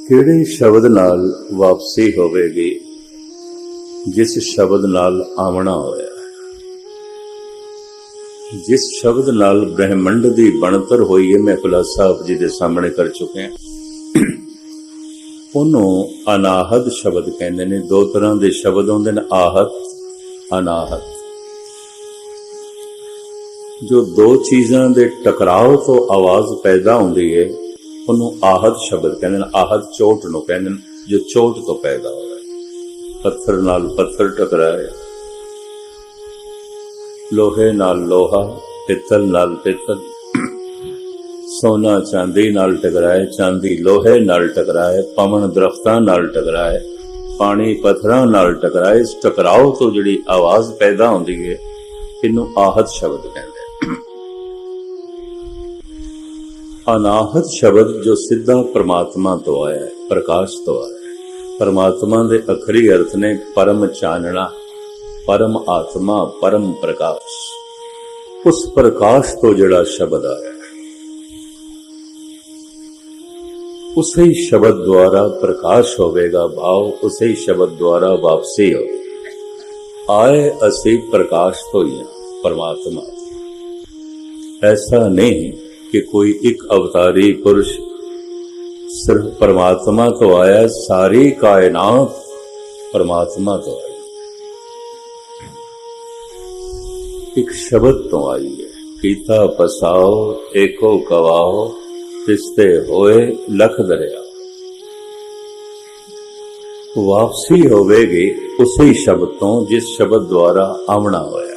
ਕਿਹੜੇ ਸ਼ਬਦ ਨਾਲ ਵਾਪਸੀ ਹੋਵੇਗੀ ਜਿਸ ਸ਼ਬਦ ਨਾਲ ਆਵਣਾ ਹੋਇਆ, ਜਿਸ ਸ਼ਬਦ ਨਾਲ ਬ੍ਰਹਿਮੰਡ ਦੀ ਬਣਤਰ ਹੋਈ ਹੈ। ਮੈਂ ਖੁਲਾਸਾ ਸਾਹਿਬ ਜੀ ਦੇ ਸਾਹਮਣੇ ਕਰ ਚੁੱਕਿਆ। ਉਹਨੂੰ ਅਨਾਹਦ ਸ਼ਬਦ ਕਹਿੰਦੇ ਨੇ। ਦੋ ਤਰ੍ਹਾਂ ਦੇ ਸ਼ਬਦ ਹੁੰਦੇ ਨੇ, ਆਹਤ, ਅਨਾਹਤ। ਜੋ ਦੋ ਚੀਜ਼ਾਂ ਦੇ ਟਕਰਾਓ ਤੋਂ ਆਵਾਜ਼ ਪੈਦਾ ਹੁੰਦੀ ਹੈ ਉਹਨੂੰ ਆਹਤ ਸ਼ਬਦ ਕਹਿੰਦੇ ਨੇ। ਆਹਤ ਚੋਟ ਨੂੰ ਕਹਿੰਦੇ ਨੇ, ਜੋ ਚੋਟ ਤੋਂ ਪੈਦਾ ਹੋਇਆ। ਪੱਥਰ ਨਾਲ ਪੱਥਰ ਟਕਰਾਏ, ਲੋਹੇ ਨਾਲ ਲੋਹਾ, ਪਿੱਤਲ ਨਾਲ ਪਿੱਤਲ, ਸੋਨਾ ਚਾਂਦੀ ਨਾਲ ਟਕਰਾਏ, ਚਾਂਦੀ ਲੋਹੇ ਨਾਲ ਟਕਰਾਏ, ਪਵਨ ਦਰਖਤਾਂ ਨਾਲ ਟਕਰਾਏ, ਪਾਣੀ ਪੱਥਰਾਂ ਨਾਲ ਟਕਰਾਏ। ਇਸ ਟਕਰਾਓ ਤੋਂ ਜਿਹੜੀ ਆਵਾਜ਼ ਪੈਦਾ ਹੁੰਦੀ ਹੈ ਇਹਨੂੰ ਆਹਤ ਸ਼ਬਦ ਕਹਿੰਦੇ। ਅਨਾਹਤ ਸ਼ਬਦ ਜੋ ਸਿੱਧਾ ਪਰਮਾਤਮਾ ਤੋਂ ਆਇਆ ਹੈ, ਪ੍ਰਕਾਸ਼ ਤੋਂ ਆਇਆ ਹੈ। ਪਰਮਾਤਮਾ ਦੇ ਅਖਰੀ ਅਰਥ ਨੇ ਪਰਮ ਚਾਨਣਾ, ਪਰਮ ਆਤਮਾ, ਪਰਮ ਪ੍ਰਕਾਸ਼। ਉਸ ਪ੍ਰਕਾਸ਼ ਤੋਂ ਜਿਹੜਾ ਸ਼ਬਦ ਆਇਆ, ਉਸੇ ਹੀ ਸ਼ਬਦ ਦੁਆਰਾ ਪ੍ਰਕਾਸ਼ ਹੋਵੇਗਾ ਭਾਵ, ਉਸੇ ਹੀ ਸ਼ਬਦ ਦੁਆਰਾ ਵਾਪਸੀ ਹੋਵੇਗੀ। ਆਏ ਅਸੀਂ ਪ੍ਰਕਾਸ਼ ਤੋਂ ਹੀ ਹਾਂ, ਪਰਮਾਤਮਾ। ਐਸਾ ਨਹੀਂ ਕਿ ਕੋਈ ਇੱਕ ਅਵਤਾਰੀ ਪੁਰਸ਼ ਸਿਰਫ ਪਰਮਾਤਮਾ ਤੋਂ ਆਇਆ, ਸਾਰੀ ਕਾਇਨਾਤ ਪਰਮਾਤਮਾ ਤੋਂ ਆਈ, ਇੱਕ ਸ਼ਬਦ ਤੋਂ ਆਈ ਹੈ। ਕੀਤਾ ਪਸਾਓ ਏਕੋ ਕਵਾਓ, ਤਿਸਤੇ ਹੋਏ ਲਖ ਦਰਿਆ। ਵਾਪਸੀ ਹੋਵੇਗੀ ਉਸੇ ਸ਼ਬਦ ਤੋਂ ਜਿਸ ਸ਼ਬਦ ਦੁਆਰਾ ਆਵਣਾ ਹੋਇਆ।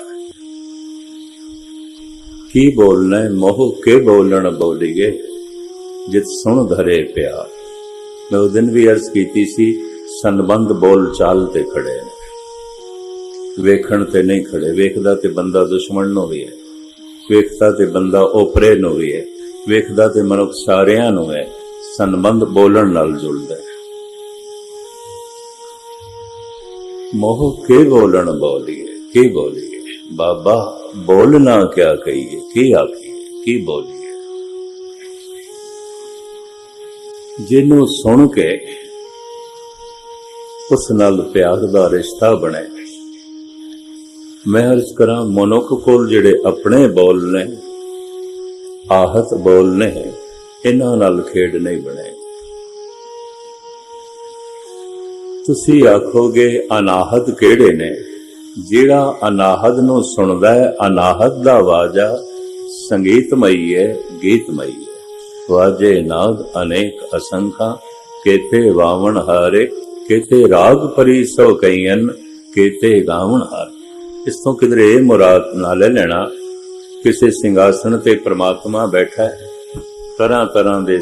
ਕੀ ਬੋਲਣਾ ਮੋਹ ਕੇ ਬੋਲਣ ਬੋਲੀਏ, ਜਿਤ ਸੁਣ ਧਰੇ ਪਿਆਰ। ਮੈਂ ਉਸ ਦਿਨ ਵੀ ਅਰਜ਼ ਕੀਤੀ ਸੀ, ਸੰਬੰਧ ਬੋਲ ਚਾਲ ਤੇ ਖੜੇ ਨੇ, ਵੇਖਣ ਤੇ ਨਹੀਂ ਖੜੇ। ਵੇਖਦਾ ਤੇ ਬੰਦਾ ਦੁਸ਼ਮਣ ਨੂੰ ਵੀ ਹੈ, ਵੇਖਦਾ ਤੇ ਬੰਦਾ ਓਪਰੇ ਨੂੰ ਵੀ ਹੈ, ਵੇਖਦਾ ਤੇ ਮਨੁੱਖ ਸਾਰਿਆਂ ਨੂੰ ਹੈ। ਸੰਬੰਧ ਬੋਲਣ ਨਾਲ ਜੁੜਦਾ ਹੈ। ਮੋਹ ਕੇ ਬੋਲਣ ਬੋਲੀਏ, ਕੀ ਬੋਲੀਏ ਬਾਬਾ, ਬੋਲਣਾ ਕਿਆ ਕਹੀਏ, ਕੀ ਆਖੀਏ, ਕੀ ਬੋਲੀਏ। ਜਿਹਨੂੰ ਸੁਣ ਕੇ ਉਸ ਨਾਲ ਪਿਆਰ ਦਾ ਰਿਸ਼ਤਾ ਬਣੇ। ਮੈਂ ਅਰਜ਼ ਕਰਾਂ, ਮਨੁੱਖ ਕੋਲ ਜਿਹੜੇ ਆਪਣੇ ਬੋਲ ਨੇ, ਆਹਤ ਬੋਲ ਨੇ, ਇਹਨਾਂ ਨਾਲ ਖੇਡ ਨਹੀਂ ਬਣੇ। ਤੁਸੀਂ ਆਖੋਗੇ ਅਨਾਹਤ ਕਿਹੜੇ ਨੇ? ਜਿਹੜਾ ਅਨਾਹਤ ਨੂੰ ਸੁਣਦਾ ਹੈ, ਅਨਾਹਤ ਦਾ ਵਾਜਾ ਸੰਗੀਤਮਈ ਹੈ, ਗੀਤਮਈ ਹੈ। ਵਾਜੇ ਨਾਦ ਅਨੇਕ ਅਸੰਖਾ, ਕੇਤੇ ਵਾਵਣ ਹਾਰੇ, ਕੇਤੇ ਰਾਗ ਪਰੀ ਸੋ ਕਈਨ, ਕੇਤੇ ਗਾਵਣ ਹਾਰ। ਇਸ ਤੋਂ ਕਿਧਰੇ ਇਹ ਮੁਰਾਦ ਨਾ ਲੈ ਲੈਣਾ ਕਿਸੇ ਸਿੰਘਾਸਣ ਤੇ ਪ੍ਰਮਾਤਮਾ ਬੈਠਾ ਹੈ, ਤਰ੍ਹਾਂ ਤਰ੍ਹਾਂ ਦੇ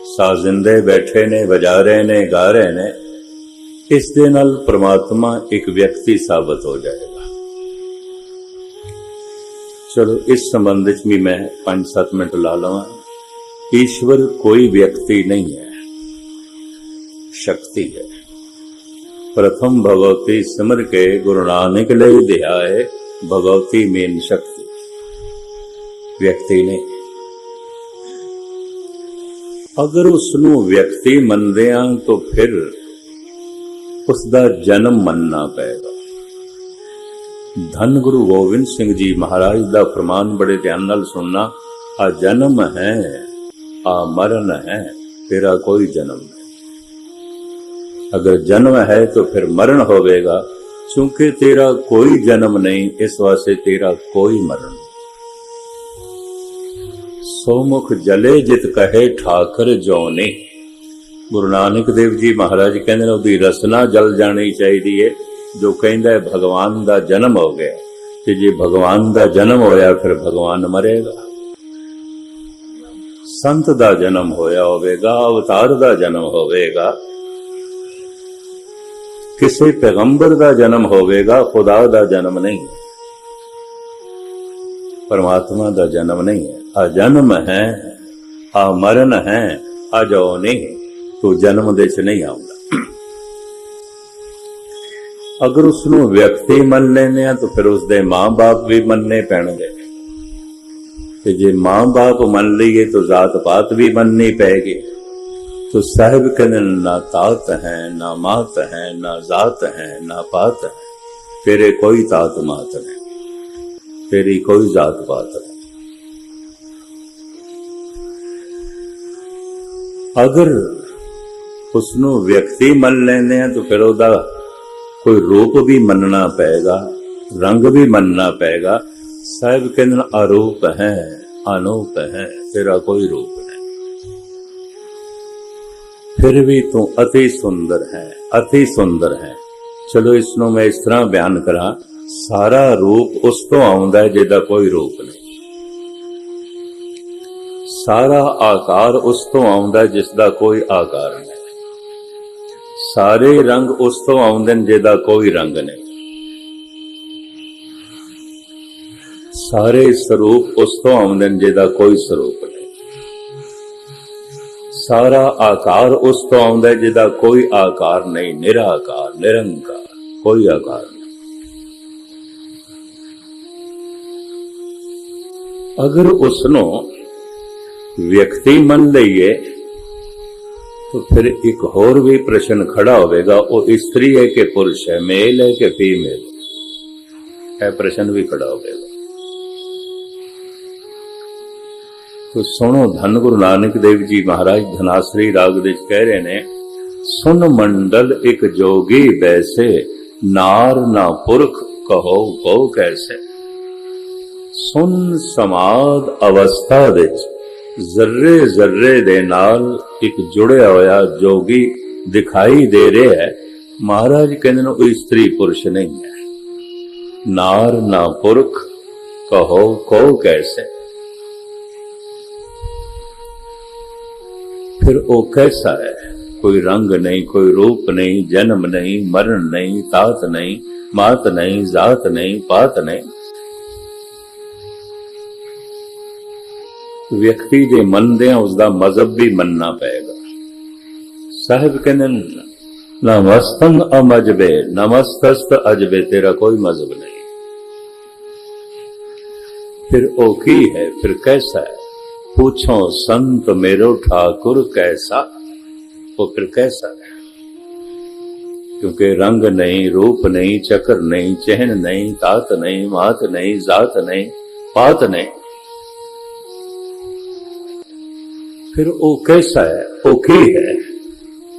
ਸਾਜ਼ਿੰਦੇ ਬੈਠੇ ਨੇ, ਵਜਾ ਰਹੇ ਨੇ, ਗਾ ਰਹੇ ਨੇ। ਇਸ ਦੇ ਨਾਲ ਪ੍ਰਮਾਤਮਾ ਇੱਕ ਵਿਅਕਤੀ ਸਾਬਤ ਹੋ ਜਾਏਗਾ। ਚਲੋ ਇਸ ਸੰਬੰਧ ਵਿੱਚ ਵੀ ਮੈਂ 5-7 ਮਿੰਟ ਲਾ ਲਵਾਂ। ਈਸ਼ਵਰ ਕੋਈ ਵਿਅਕਤੀ ਨਹੀਂ ਹੈ, ਸ਼ਕਤੀ ਹੈ। ਪ੍ਰਥਮ ਭਗਵਤੀ ਸਿਮਰ ਕੇ ਗੁਰੂ ਨਾਨਕ ਲਈ ਧਿਆਏ, ਭਗਵਤੀ ਮੇਨ ਸ਼ਕਤੀ, ਵਿਅਕਤੀ ਨਹੀਂ। ਅਗਰ ਉਸ ਨੂੰ ਵਿਅਕਤੀ ਮੰਨਦੇ ਹਾਂ ਤਾਂ ਫਿਰ ਉਸ ਦਾ ਜਨਮ ਮੰਨਣਾ ਪਏਗਾ। ਧੰਨ ਗੁਰੂ ਗੋਬਿੰਦ ਸਿੰਘ ਜੀ ਮਹਾਰਾਜ ਦਾ ਫਰਮਾਨ ਬੜੇ ਧਿਆਨ ਨਾਲ ਸੁਣਨਾ। ਆ ਜਨਮ ਹੈ, ਆ ਮਰਨ ਹੈ, ਤੇਰਾ ਕੋਈ ਜਨਮ ਨਹੀਂ। ਅਗਰ ਜਨਮ ਹੈ ਤਾਂ ਫਿਰ ਮਰਨ ਹੋਵੇਗਾ। ਚूंकि तेरा कोई जन्म नहीं, इस वास्ते तेरा कोई मरण। सोमुख जले जित कहे ठाकर जौने। गुरु नानक देव जी महाराज कहते हैं उसकी रसना जल जानी चाहिए। जो कहता है भगवान का जन्म हो गया, तो जे भगवान का जन्म होया फिर भगवान मरेगा। संत का जन्म होया होवेगा, अवतार का जन्म होवेगा, किसी पैगंबर का जन्म होवेगा, खुदा का जन्म नहीं, परमात्मा का जन्म नहीं है। आ जन्म है, आ मरण है, आ जाओ नहीं, तो जन्म दे च नहीं आऊंगा। अगर उसनू व्यक्ति मन लेने तो फिर उसके मां बाप भी मनने पैणगे, ते जे मां बाप मन लीए तो जात पात भी मननी पैगी। तो साहिब कहते ना तात है ना मात है ना जात है ना पात है, तेरे कोई तात मात नहीं, तेरी कोई जात पात नहीं। अगर उसनों व्यक्ति मन लेने हैं तो फिर ਉਹਦਾ कोई रूप भी मनना पेगा, रंग भी मनना पेगा। साहिब कहते अरूप है अनूप है, तेरा कोई रूप नहीं, फिर भी तू अति सुंदर है, अति सुंदर है। चलो इसनों मैं इस तरह बयान करा, सारा रूप उस तो आउंदा है जिहदा कोई रूप नहीं, सारा आकार उस तो आउंदा है जिसदा कोई आकार नहीं, सारे रंग उस तो आउंदे ने जिहदा कोई रंग नहीं, सारे स्वरूप उस तो आउंदे ने जिहदा कोई स्वरूप नहीं, सारा आकार उस तो आउंदा है जिहदा कोई आकार नहीं, निराकार निरंकार कोई आकार नहीं। अगर उसनो व्यक्ति मन लईए तो फिर एक होर भी प्रश्न खड़ा होगा, वो स्त्री है कि पुरुष है, मेल है कि फीमेल है, प्रश्न भी खड़ा होगा। तो सुनो धन गुरु नानक देव जी महाराज धनाश्री राग दे कह रहे ने, सुन मंडल एक जोगी वैसे, नार ना पुरख कहो को कैसे। सुन समाद अवस्था विच जर्रे जर्रे दे नाल एक जुड़िया होया जोगी दिखाई दे रहा है। महाराज कहते हैं वो स्त्री पुरुष नहीं है, नार ना पुरख कहो को कैसे। फिर वो कैसा है, कोई रंग नहीं, कोई रूप नहीं, जन्म नहीं, मरण नहीं, तात नहीं, मात नहीं, जात नहीं, पात नहीं। व्यक्ति जे मनदे उसका मजहब भी मनना पेगा। साहिब कहते नमस्तंग अमजबे नमस्तस्त अजबे, तेरा कोई मजहब नहीं। फिर ओ की है, फिर कैसा है, पूछो संत मेरो ठाकुर कैसा, वो फिर कैसा है। क्योंकि रंग नहीं, रूप नहीं, चक्र नहीं, चहन नहीं, तात नहीं, मात नहीं, जात नहीं, पात नहीं। फिर वो कैसा है, वो की है।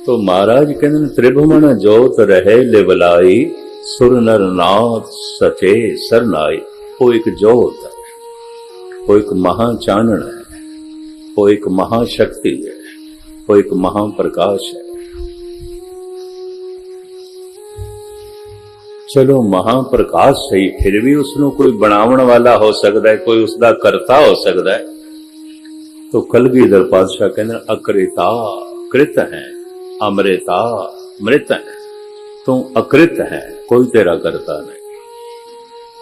तो महाराज कहते त्रिभुवन जोत रहे लिवलाई, सुर नर नाथ सचे सरनाई। वो एक जोत है, वो एक महाचानन है, वो एक महाशक्ति है, वो एक महाप्रकाश है। चलो महाप्रकाश सही, फिर भी उसनो कोई बनावन वाला हो सकता है, कोई उसका करता हो सकता है। तो कलगीधर पातशाह कहते अकृता कृत है, अमृता मृत है। तू अकृत है, कोई तेरा करता नहीं,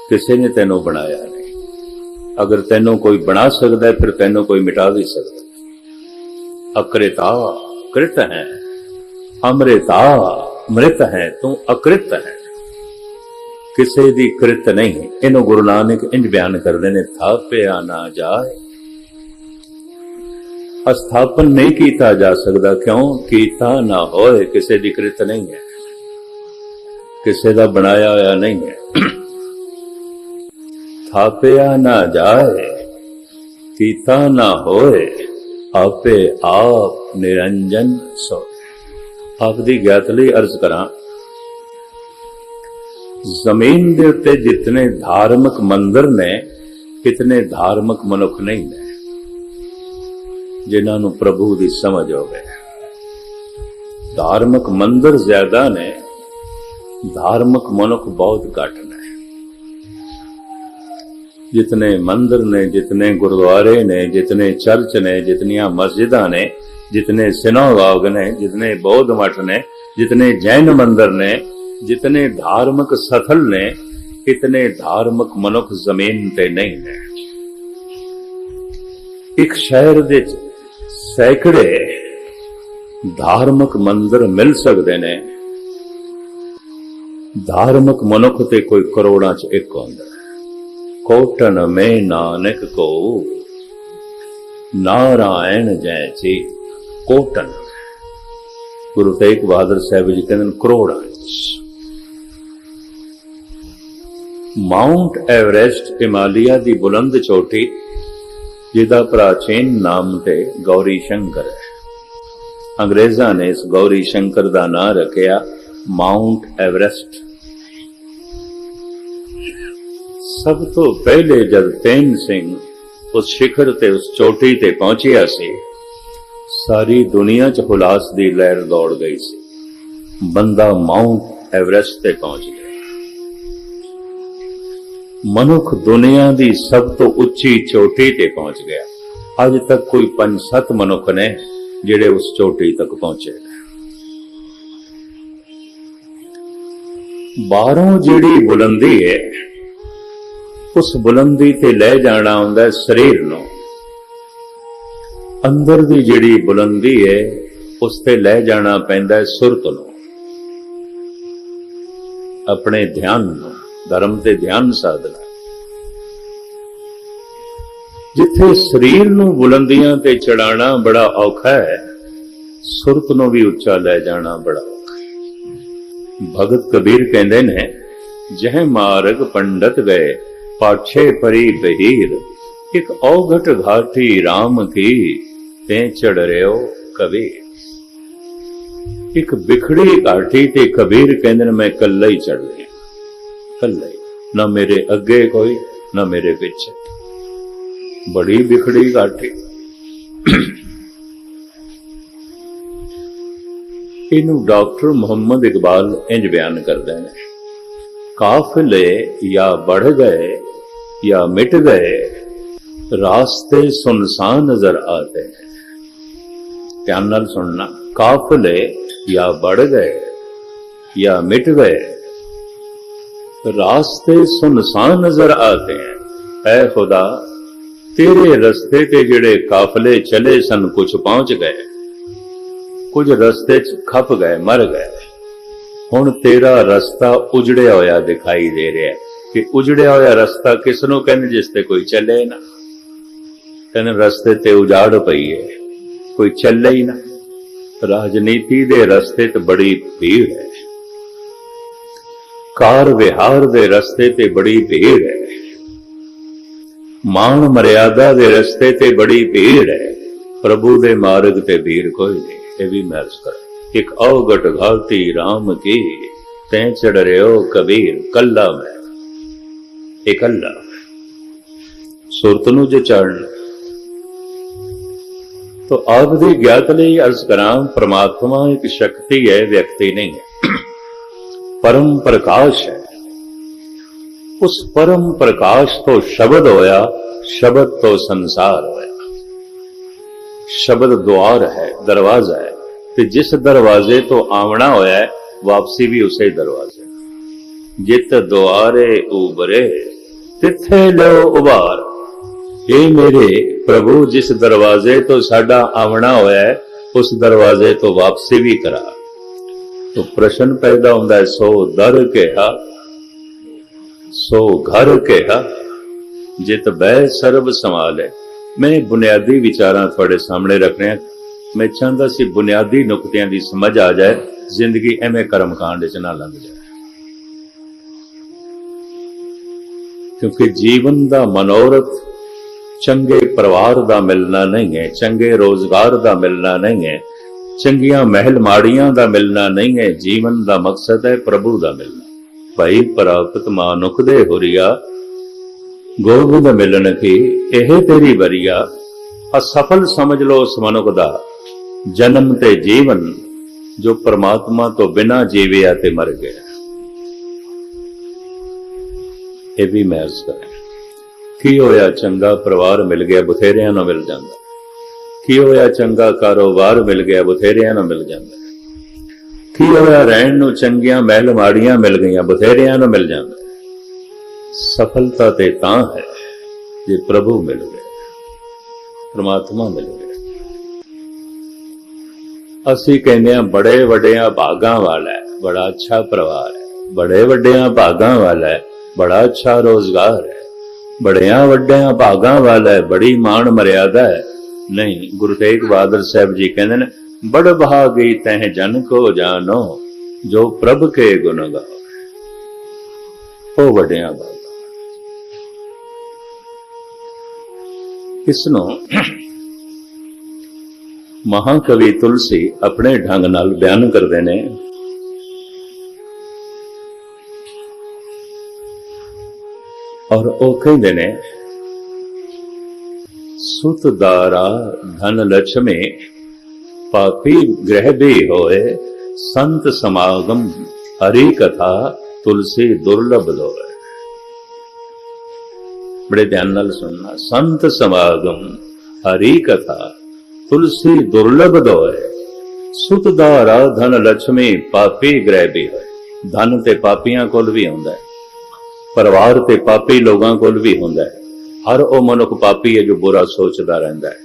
किसी ने तेनों बनाया नहीं। अगर तेनों कोई बना सकता है फिर तेनों कोई मिटा भी सकता है। अकृता कृत है, अमृता मृत है, तू अकृत है, किसी दी कृत नहीं। इन्हों गुरु नानक इंज बयान करते ने, थापिया ना जाए, स्थापन नहीं किया जा सकता। क्यों कीता ना होए, किसी दी कृत नहीं है, किसी का बनाया होया नहीं है। थापिया ना जाए, कीता ना होए, आपे आप निरंजन सो। आप दी ज्ञात लई अर्ज करा, जमीन दे उत्ते जितने धार्मिक मंदिर ने, इतने धार्मिक मनुख नहीं ने जिन्होंने प्रभु की समझ हो गए। धार्मिक मंदिर ज्यादा ने, धार्मिक मनुख बहुत घट ने। जितने मंदिर ने, जितने गुरुद्वारे ने, जितने चर्च ने, जितनियां मस्जिदा ने, जितने सिनोगाग ने, जितने बौद्ध मठ ने, जितने जैन मंदिर ने, जितने धार्मिक स्थल ने, इतने धार्मिक मनुख जमीन ते नहीं ने। एक शहर दे सैकड़े धार्मिक मंदिर मिल सकते ने, धार्मिक मनुख ते कोई करोड़ां च एक होंदा। कोटन में नानक को नारायण जैसी, कोटन गुरु तेग बहादुर साहब जी कहते करोड़ां। माउंट एवरेस्ट हिमालय की बुलंद चोटी जिहदा प्राचीन नाम ते गौरी शंकर है। अंग्रेज़ां ने इस गौरी शंकर का नाम रखिया माउंट एवरेस्ट। सब तो पहले जब तेन सिंह उस शिखर ते उस चोटी ते पहुंचिया सी, सारी दुनिया च हुलास दी लहर दौड़ गई सी। बंदा माउंट एवरेस्ट ते पहुंच गया। मनुख दुनिया की सब तो उच्ची चोटी ते पहुंच गया। अज तक कोई 5-7 मनुख ने जिहड़े उस चोटी तक पहुंचे। बाहरों जिहड़ी बुलंदी है, उस बुलंदी ते ले जाना हुंदा शरीर नूं। अंदर दी जिहड़ी बुलंदी है, उस ते ले जाना पैंदा सुरत नूं, अपने ध्यान नूं। धर्म ते ध्यान साधना। जिथे शरीर नूं बुलंदियां ते चढ़ाना बड़ा औखा है, सुरत नूं भी उच्चा ले जाना बड़ा औखा है। भगत कबीर कहंदे ने, जह मार्ग पंडित गए पाछे परी बहीर, एक औघट घाटी राम की ते चढ़ रहो कबीर। एक बिखड़ी घाटी ते कबीर कहंदे ने मैं कल्ला ही चढ़ रहा, कल्ला ही, ना मेरे अगे कोई ना मेरे पीछे। बड़ी बिखड़ी घाटी। इनू डॉक्टर मोहम्मद इकबाल इंज बयान करते हैं, काफिले या बढ़ गए या मिट गए, रास्ते सुनसान नजर आते हैं। ध्यान नाल सुनना, काफिले या बढ़ गए या मिट गए, रास्ते सुनसान नजर आते हैं। ऐ खुदा तेरे रस्ते ते जिहड़े काफिले चले सन, कुछ पहुंच गए, कुछ रस्ते च खप गए, मर गए। हुण तेरा रस्ता उजड़िया होया दिखाई दे रहा है। कि उजड़िया होया रस्ता किसनों कहने, जिसते कोई चले ना। कहने रस्ते ते उजाड़ पई है, कोई चले ही ना। राजनीति दे रस्ते ते बड़ी भीड़ है, कार विहार दे रस्ते ते बड़ी भीड़ है, मान मर्यादा दे रस्ते ते बड़ी भीड़ है। प्रभु दे मार्ग ते भीड़ कोई नहीं। ये भी महर्ज कर। एक औघट घाटी राम की, तैं चढ़ रहो कबीर, कल्ला मैं, इकल्ला। सुरत नूं जे चढ़ना तो आप दी ज्ञात लई अर्ज करां, परमात्मा एक शक्ति है, व्यक्ति नहीं है। परम प्रकाश है। उस परम प्रकाश तो शब्द होया, शब्द तो संसार होया। शब्द द्वार है, दरवाजा है, ते जिस दरवाजे तो आवना होया है, वापसी भी उसे दरवाजे। जित द्वारे उबरे तिथे लो उबार। हे मेरे प्रभु, जिस दरवाजे तो साडा आवना होया है, उस दरवाजे तो वापसी भी करा। तो प्रश्न पैदा होता है, सो दर कहा सो घर कहा, जित बह सर्व संभाले। मैं बुनियादी विचारां थोड़े सामने रखने। मैं चाहता सी बुनियादी नुकतियां दी समझ आ जाए, जिंदगी एवें कर्मकांड च ना लंघ जाए। क्योंकि जीवन दा मनोरथ चंगे परिवार दा मिलना नहीं है, चंगे रोजगार दा मिलना नहीं है, चंगियां महल माड़ियां दा मिलना नहीं है। जीवन दा मकसद है प्रभु दा मिलना। भाई प्राप्त मानुख दे हुरिया, गोबिंद मिलन की एह तेरी वरिया। असफल समझ लो उस मनुख दा जन्म ते जीवन, जो परमात्मा तो बिना जीविया ते मर गया। ये भी महज करें। की होया चंगा परिवार मिल गया, बथेरियां नूं मिल जांदा। की होया चंगा कारोबार मिल गया, बथेरियां नूं मिल जांदा। की होया रहण नूं चंगियां महल माड़ियां मिल गईयां, बथेरियां नूं मिल जांदा। सफलता ते तां है जे प्रभु मिल गए, परमात्मा मिल गए। असीं कहने बड़े वड्डियां भागां वाला है, बड़ा अच्छा परिवार है। बड़े वड्डियां भागां वाला है, बड़ा अच्छा रोजगार है। बड़ियां वड्डियां भागां वाला है, बड़ी मान मर्यादा है। नहीं, गुरु तेग बहादुर साहब जी कहते हैं, बड़ भागी तह जन को जानो जो प्रभ के गुण गावे। ओ वड्डियां भागा। इसनों महाकवि तुलसी अपने ढंग नाल बयान करते ने। और ओ कहते ने, सुत दारा धन लक्ष्मी पापी ग्रह भी होए, संत समागम हरि कथा तुलसी दुर्लभ दोए। बड़े ध्यान नाल सुनना। संत समागम हरि कथा तुलसी दुर्लभ दोए। सुत दारा धन लक्ष्मी पापी ग्रह भी होए। धन ते पापियां कोल भी हुंदा है, परिवार ते पापी लोगों कोल भी हुंदा है। हर वो मनुख पापी है जो बुरा सोचता रहता है,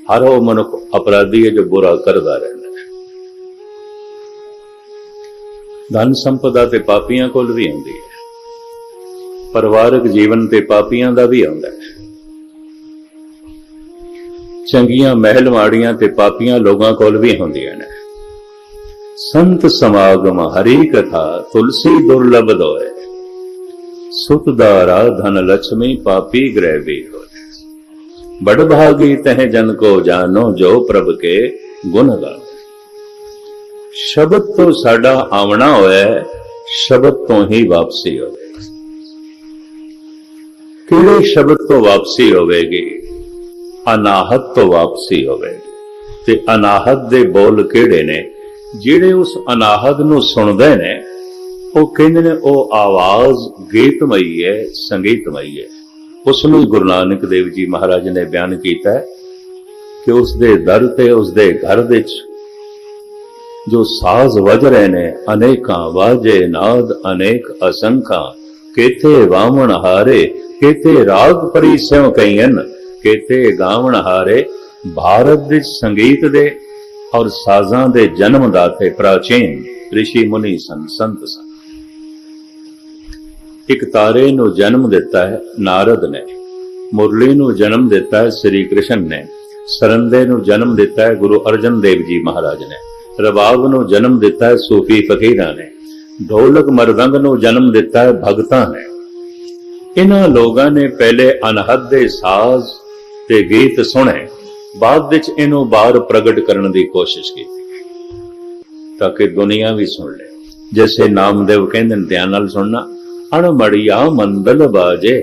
हर वो मनुख अपराधी है जो बुरा करता रहता है। धन संपदा ते पापियां कोल भी हुंदी है, परिवारक जीवन ते पापियां दा भी हुंदा है। चंगियां महल माड़ियां ते पापियां लोगों कोल भी हुंदियां ने। संत समागम हरि कथा तुलसी दुर्लभ दोए। सुत दारा धन लक्ष्मी पापी ग्रह भी हो। बड़ भागी तह जन को जानो जो प्रभ के गुण गावे। शब्द तो साडा आवना होया, शब्द तो ही वापसी होगी। किहड़े शब्द तो वापसी होगी? अनाहत तो वापसी होगी। ते अनाहत दे बोल किहड़े ने? जिहड़े उस अनाहत नूं सुणदे ने वो कहते ने वो आवाज गीतमई है, संगीतमई है। उसनूं गुरु नानक देव जी महाराज ने बयान किया है कि उसके दर ते उसके घर विच जो साज वज रहे ने, अनेकां वाजे नाद अनेक असंखां, केते वामन हारे केते राग परिस्यों कईन, केते गावण हारे। भारत विच संगीत दे और साजां दे जन्म दाते प्राचीन ऋषि मुनि सन, संत सन। एक तारे नूं जन्म दिता है नारद ने, मुरली नूं जन्म दिता है श्री कृष्ण ने, सरंदे नूं जन्म दिता है गुरु अर्जन देव जी महाराज ने, रबाब नूं जन्म दिता है सूफी फकीरां ने, ढोलक मरदंग नूं जन्म दिता है भगतां ने। इन्हां लोगां ने पहले अनहद दे साज ते गीत सुने, बाद विच इन्हूं बाहर प्रगट करने की कोशिश की ताकि दुनिया भी सुन ले। जैसे नामदेव कहंदे ने, ध्यान नाल सुनना। अणमड़िया मंदल बाजे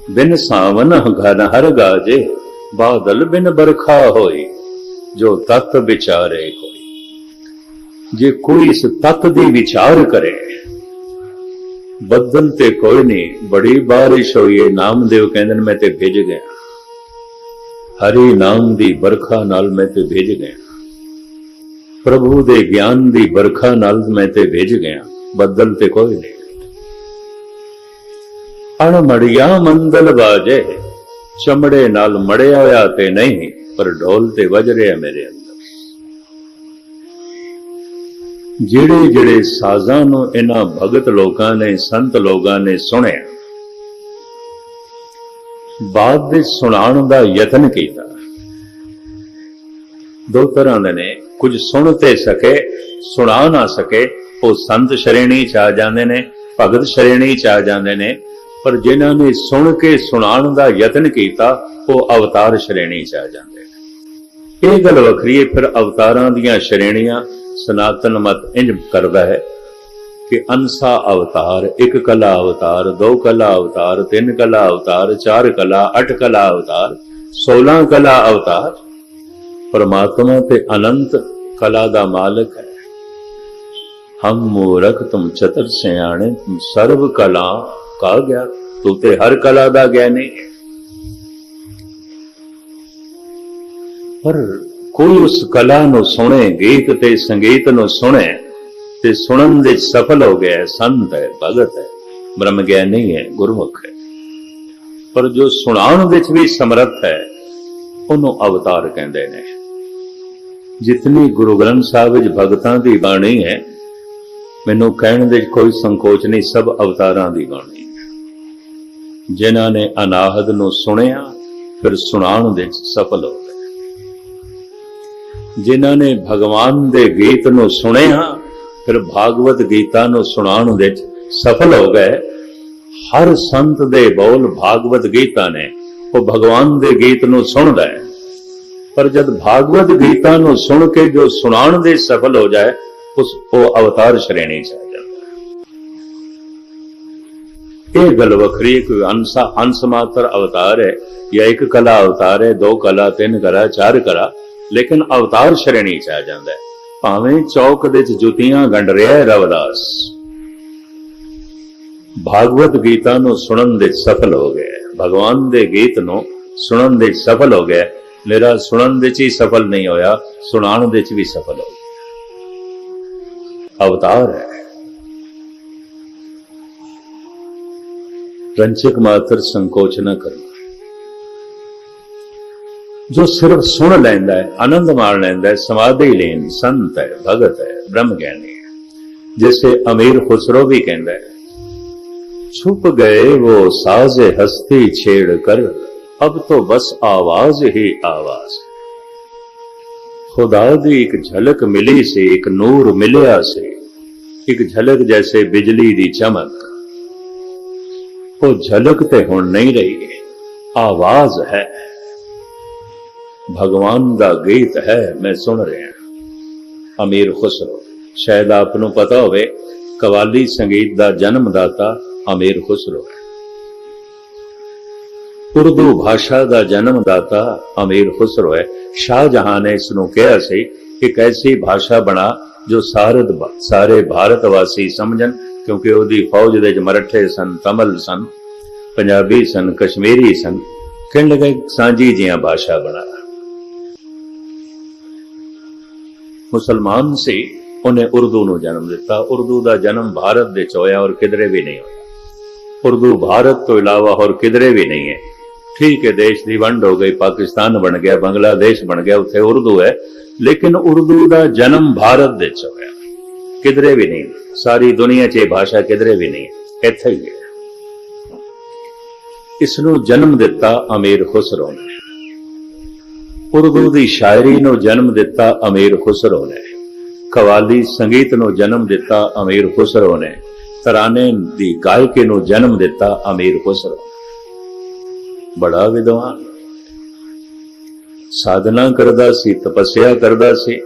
बिन सावन घन हर गाजे, बादल बिन बरखा होई जो तत् विचारे कोई। जे कोई इस तत् दी विचार करे, बदल ते कोई नहीं, बड़ी बारिश होई है। नामदेव कहंदे मैं ते भिज गया, हरि नाम दी बरखा नाल मैं ते भिज गया, प्रभु दे ज्ञान दी बरखा नाल मैं ते भिज गया, बदल ते कोई नहीं। अणमड़िया मंदल बाजे, चमड़े नाल मड़िया होया ते नहीं, पर ढोल ते वज रहा मेरे अंदर। जिहड़े जिहड़े साजां नूं इन्हां भगत लोकां ने, संत लोगां ने सुणिया, बाद विच सुणाण दा यतन कीता। दो तरह दे ने, कुछ सुण ते सके, सुणा ना सके, वो संत श्रेणी च आ जांदे ने, भगत श्रेणी च आ जांदे ने। पर जिन्हां ने सुन के सुणाण दा यतन कीता, वो अवतार श्रेणी च आ जांदे ने। यह गल वखरी है। फिर अवतारां दीयां श्रेणियां सनातन मत इंज करदा है कि अंसा अवतार, एक कला अवतार, दो कला अवतार, तीन कला अवतार, चार कला, 8 कला अवतार, 16 कला अवतार। परमात्मा ते अनंत कला दा मालिक है। हम मूरख तुम चतुर सियाणे, तुम सर्व कला का ज्ञान। तू ते हर कला दा ज्ञानी है। पर कोई उस कला नूं सुने, गीत ते संगीत नूं सुने ते सुनन दे सफल हो गया, संत है, भगत है, ब्रह्म ज्ञानी है, गुरमुख है। पर जो सुनाण विच भी समर्थ है, उन्हों अवतार कहंदे ने। जितनी गुरु ग्रंथ साहिब विच भगतां दी बाणी है, मैनू कहण दे कोई संकोच नहीं, सब अवतारां दी बाणी है। जिन्हां ने अनाहद नूं सुनिया, फिर सुनाण दे सफल हो गए। जिन्हां ने भगवान दे गीत नूं सुनिया फिर भागवत गीता नूं सुणाउण विच सफल हो गए। हर संत दे बोल भागवत गीता ने, वो भगवान दे गीत नूं सुणदा है। पर जब भागवत गीता नूं सुन के जो सुणाउण दे सफल हो जाए उस वो अवतार श्रेणी च आ जाता है। ये गल वखरी, कोई अंश मात्र अवतार है या एक कला अवतार है, दो कला, तीन कला, चार कला, लेकिन अवतार श्रेणी च आ जाता है। भावें चौक दे जुतियां गंढ रहा है रविदास, भागवत गीता नूं सुणन दे सफल हो गया, भगवान दे गीत नूं सुणन दे सफल हो गया। मेरा सुणन दे च ही सफल नहीं होया, सुणाण दे च भी सफल हो गया। अवतार है, रंचक मात्र संकोच न करना। जो सिर्फ सुन लैंदा है, आनंद माण लैंदा है, समाधि लीन संत है, भगत है, ब्रह्म ज्ञानी है। जैसे अमीर खुसरो भी कहता है, छुप गए वो साजे हस्ती छेड़ कर, अब तो बस आवाज ही आवाज। खुदा दी एक झलक मिली से, एक नूर मिलिया से, एक झलक जैसे बिजली दी चमक। वो झलक ते हुण नहीं रही, आवाज है, भगवान दा गीत है, मैं सुन रहा। अमीर खुसरो, शायद आपनू पता होवे, कवाली संगीत दा जन्मदाता अमीर खुसरो है। उर्दू भाषा दा जन्मदाता अमीर खुसरो है। शाहजहां ने इसनू कहा सी, एक ऐसी भाषा बना जो सारे भारतवासी समझन, क्योंकि उहदी फौज दे मराठे सन, तमिल सन, पंजाबी सन, कश्मीरी सन, कहण लगे सांझी जिहां भाषा बना। मुसलमान सी, उन्हें उर्दू नूं जन्म दिता। उर्दू दा जन्म भारत दे च होया और किधरे भी नहीं होया। उर्दू भारत तो इलावा और किधरे भी नहीं है। ठीक है, देश की वंड हो गई, पाकिस्तान बन गया, बांग्लादेश बन गया, उत्थे उर्दू है, लेकिन उर्दू का जन्म भारत दे च होया, किधरे भी नहीं। सारी दुनिया च भाषा किधरे भी नहीं है, इत्थे ही है। इसनू जन्म दिता अमीर खुसरो ने। उर्दू की शायरी नू जन्म दिता अमीर खुसरो ने। कवाली संगीत नू जन्म दिता अमीर खुसरो ने। तराने दी गायकी नू जन्म दिता अमीर खुसरो। बड़ा विद्वान, साधना करदा सी, तपस्या करदा सी,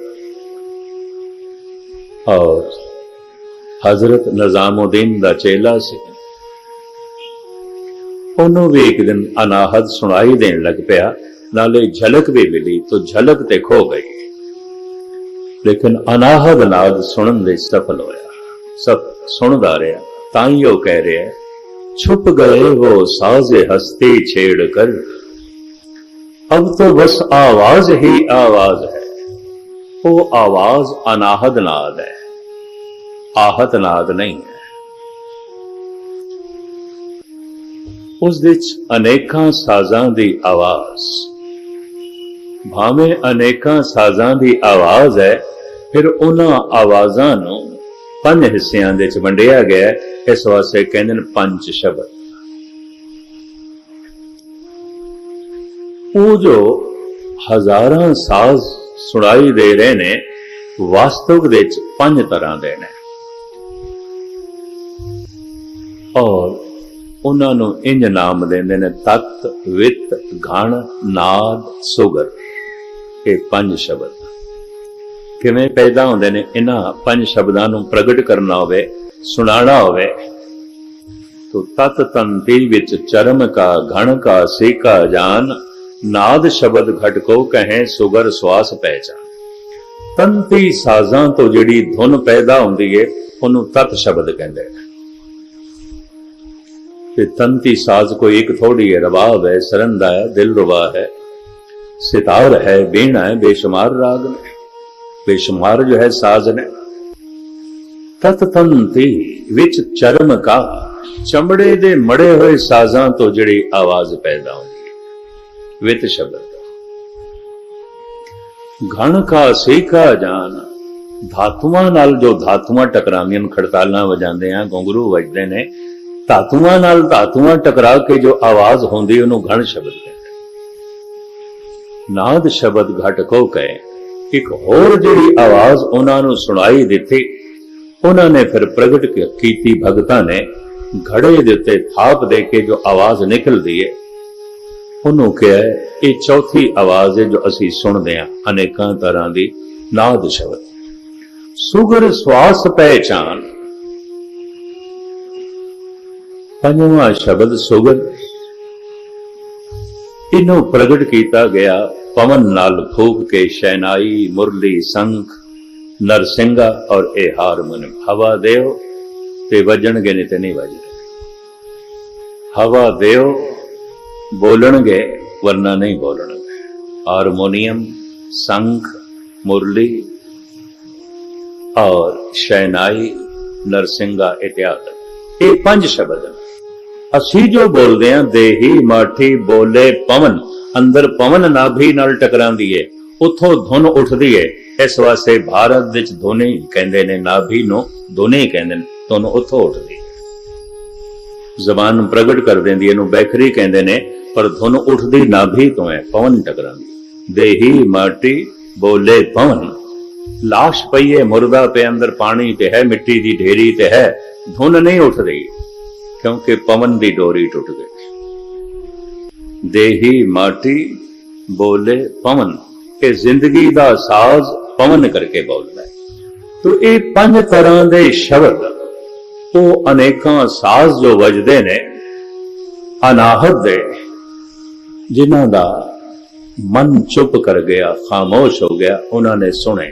और हजरत निजामुद्दीन दा चेला सी। उन्होंने भी एक दिन अनाहत सुनाई देन लग पिया, नाले झलक भी मिली, तो झलक ते खो गई, लेकिन अनाहत नाद सुनन दे सफल होया। सब सुनदा रहा, ताई वो कह रहे हैं, छुप गए वो साजे हस्ती छेड़ कर, अब तो बस आवाज ही आवाज है। वो आवाज अनाहत नाद है, आहत नाद नहीं है। उस विच अनेकां साजां दी आवाज, भावें अनेकां साजां दी आवाज है, फिर उन्हां आवाजां नूं पंज हिस्सियां दे च वंडिया गया। इस वास्ते कहंदे ने पंज शब्द। वो जो हजारां साज सुनाई दे रहे ने, वास्तव दे च पंज तरह दे ने, और उन्होंने इंज नाम देंदे ने, तत्, वित्त, घण, नाद, सुगर। ये पंज शब्द किवें पैदा होंदे ने? इन्हां पंज शब्दां नूं प्रगट करना होवे, सुनाना होवे, तो तत् तंती विच चरम का, घण का सेका जान, नाद शब्द घट को कहें, सुगर श्वास पहचान। तंती साजां तो जिहड़ी धुन पैदा हुंदी है, उहनूं तत् शब्द कहंदे ने। तंती साज कोई एक थोड़ी है, रबाब है, सरंदा है, दिलरुबा है, सितार है, बीणा है, बेशुमार राग ने, बेशुमार जो है साज ने। तत्तंती विच चरम का, चमड़े दे मड़े हुए साजां तो जिहड़ी आवाज पैदा होंदी है, वित शब्द। घण का सेका जान, धातुआं नाल जो धातुआं टकरांदियां, खड़तालां वजांदे आ, घुंघरू वजदे ने, धातुआं नाल धातुआं टकरा के जो आवाज होंदी, उन्होंने घण शब्द कहते। नाद शब्द घट को कहे, एक होर जिहड़ी आवाज उन्होंने सुनाई दी, उन्होंने फिर प्रगट की भगतां ने घड़े दे उत्ते थाप दे के जो आवाज निकलती है उन्होंने कहा ये चौथी आवाज है जो असी सुनते हैं अनेकों तरह की नाद शब्द। सुगर श्वास पहचान, पंजवां शब्द सुगर, इनू प्रगट किया गया पवन नाल फूक के शहनाई मुरली शंख नरसिंगा और ए हारमोनियम। हवा देव ते वजणगे नहीं ते नहीं वजणगे, हवा देव बोलणगे वरना नहीं बोलणगे। हारमोनियम शंख मुरली और शहनाई नरसिंगा इत्यादि, ये 5 शब्द असी जो बोलते हैं देही माठी बोले पवन, अंदर पवन नाभि नाल टकरांदी है, उथों धुन उठदी है। इस वास्ते भारत विच धुनी कहंदे ने, नाभि नूं धुनी कहंदे ने, धुन उथों उठदी है। जबान प्रगट कर देंदी है, बैखरी कहंदे ने, पर धुन उठदी नाभि तो है, पवन टकरांदी। देही माटी बोले पवन, लाश पई है मुर्दा पे अंदर पानी ते है, मिट्टी दी ढेरी ते है, धुन नहीं उठ रही क्योंकि पवन दी डोरी टुट गई। देही माटी बोले पवन, ये जिंदगी दा साज पवन करके बोलता है। तो ये 5 तरह के शब्द वो अनेकों साज जो वजदे ने अनाहत दे, जिन्हां दा मन चुप कर गया, खामोश हो गया, उन्होंने सुने।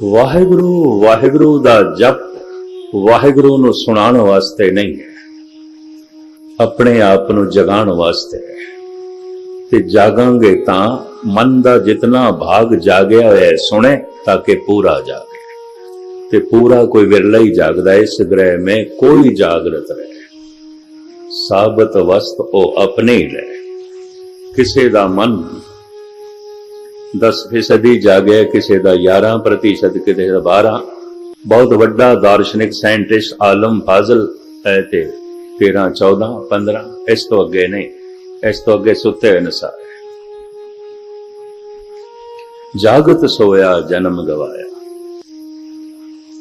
वाहिगुरु वाहिगुरु दा जप वाहिगुरु नूं सुनाण वास्ते नहीं है, अपने आप नूं जगाण वास्ते है। ते जागांगे तां मन दा जितना भाग जागया है सुने, ताकि पूरा जागे। ते पूरा कोई विरला ही जागदा, इस ग्रह में कोई जागृत रहे। साबत वस्त ओ अपने ही ले, किसे दा मन 10% जागे, किसी का 11%, किसी का 12%। बहुत वड्डा दार्शनिक साइंटिस्ट आलम फाजल है ते 13, 14, 15, इस तो अगे नहीं, इस तो अगे सुते हुए नसार। जागत सोया जन्म गवाया,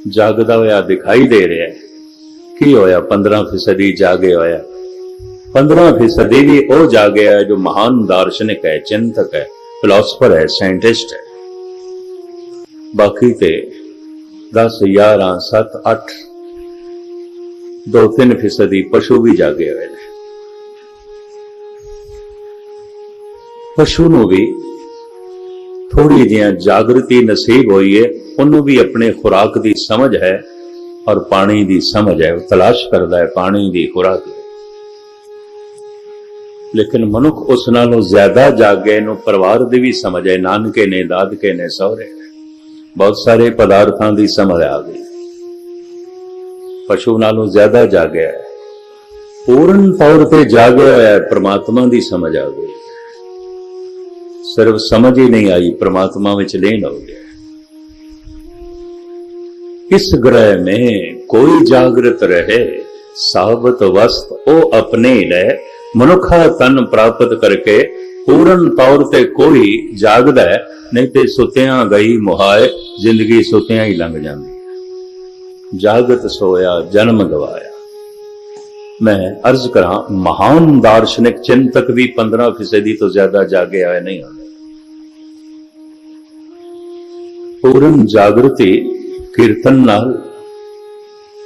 जागदा होया दिखाई दे रहा है। की होया? 15% जागे होया। 15% भी वो जागे है जो महान दार्शनिक है, चिंतक है, फिलोसफर है, साइंटिस्ट है। बाकी ते 10, 11, 7, 8, 2-3% पशु भी जागे हुए हैं। पशु नूं भी थोड़ी जी जागृति नसीब हुई है, उन्होंने भी अपने खुराक की समझ है और पानी की समझ है, तलाश करता है पानी की खुराक। लेकिन मनुख उस नालों ज्यादा जागे, नूं परिवार की भी समझ है, नानके ने, दादके ने, सौरे ने, बहुत सारे पदार्थों की समझ आ गई। पशु नालों ज्यादा जागे है, पूर्ण तौर पर जागे हुआ है, परमात्मा की समझ आ गई। सिर्फ समझ ही नहीं आई, परमात्मा में लीन हो गया। इस ग्रह में कोई जागृत रहे, साबत वस्त ओ अपने ले, मनुखा तन प्राप्त करके पूर्ण तौर पर कोई जागदा है, नहीं तो सुतियां गई मुहाए, जिंदगी सुतियां ही लंघ जाती। जागत सोया जन्म गवाया। मैं अर्ज करा, महान दार्शनिक चिंतक भी 15% तो ज्यादा जागे आए नहीं होते। पूर्ण जागृति कीर्तन नाल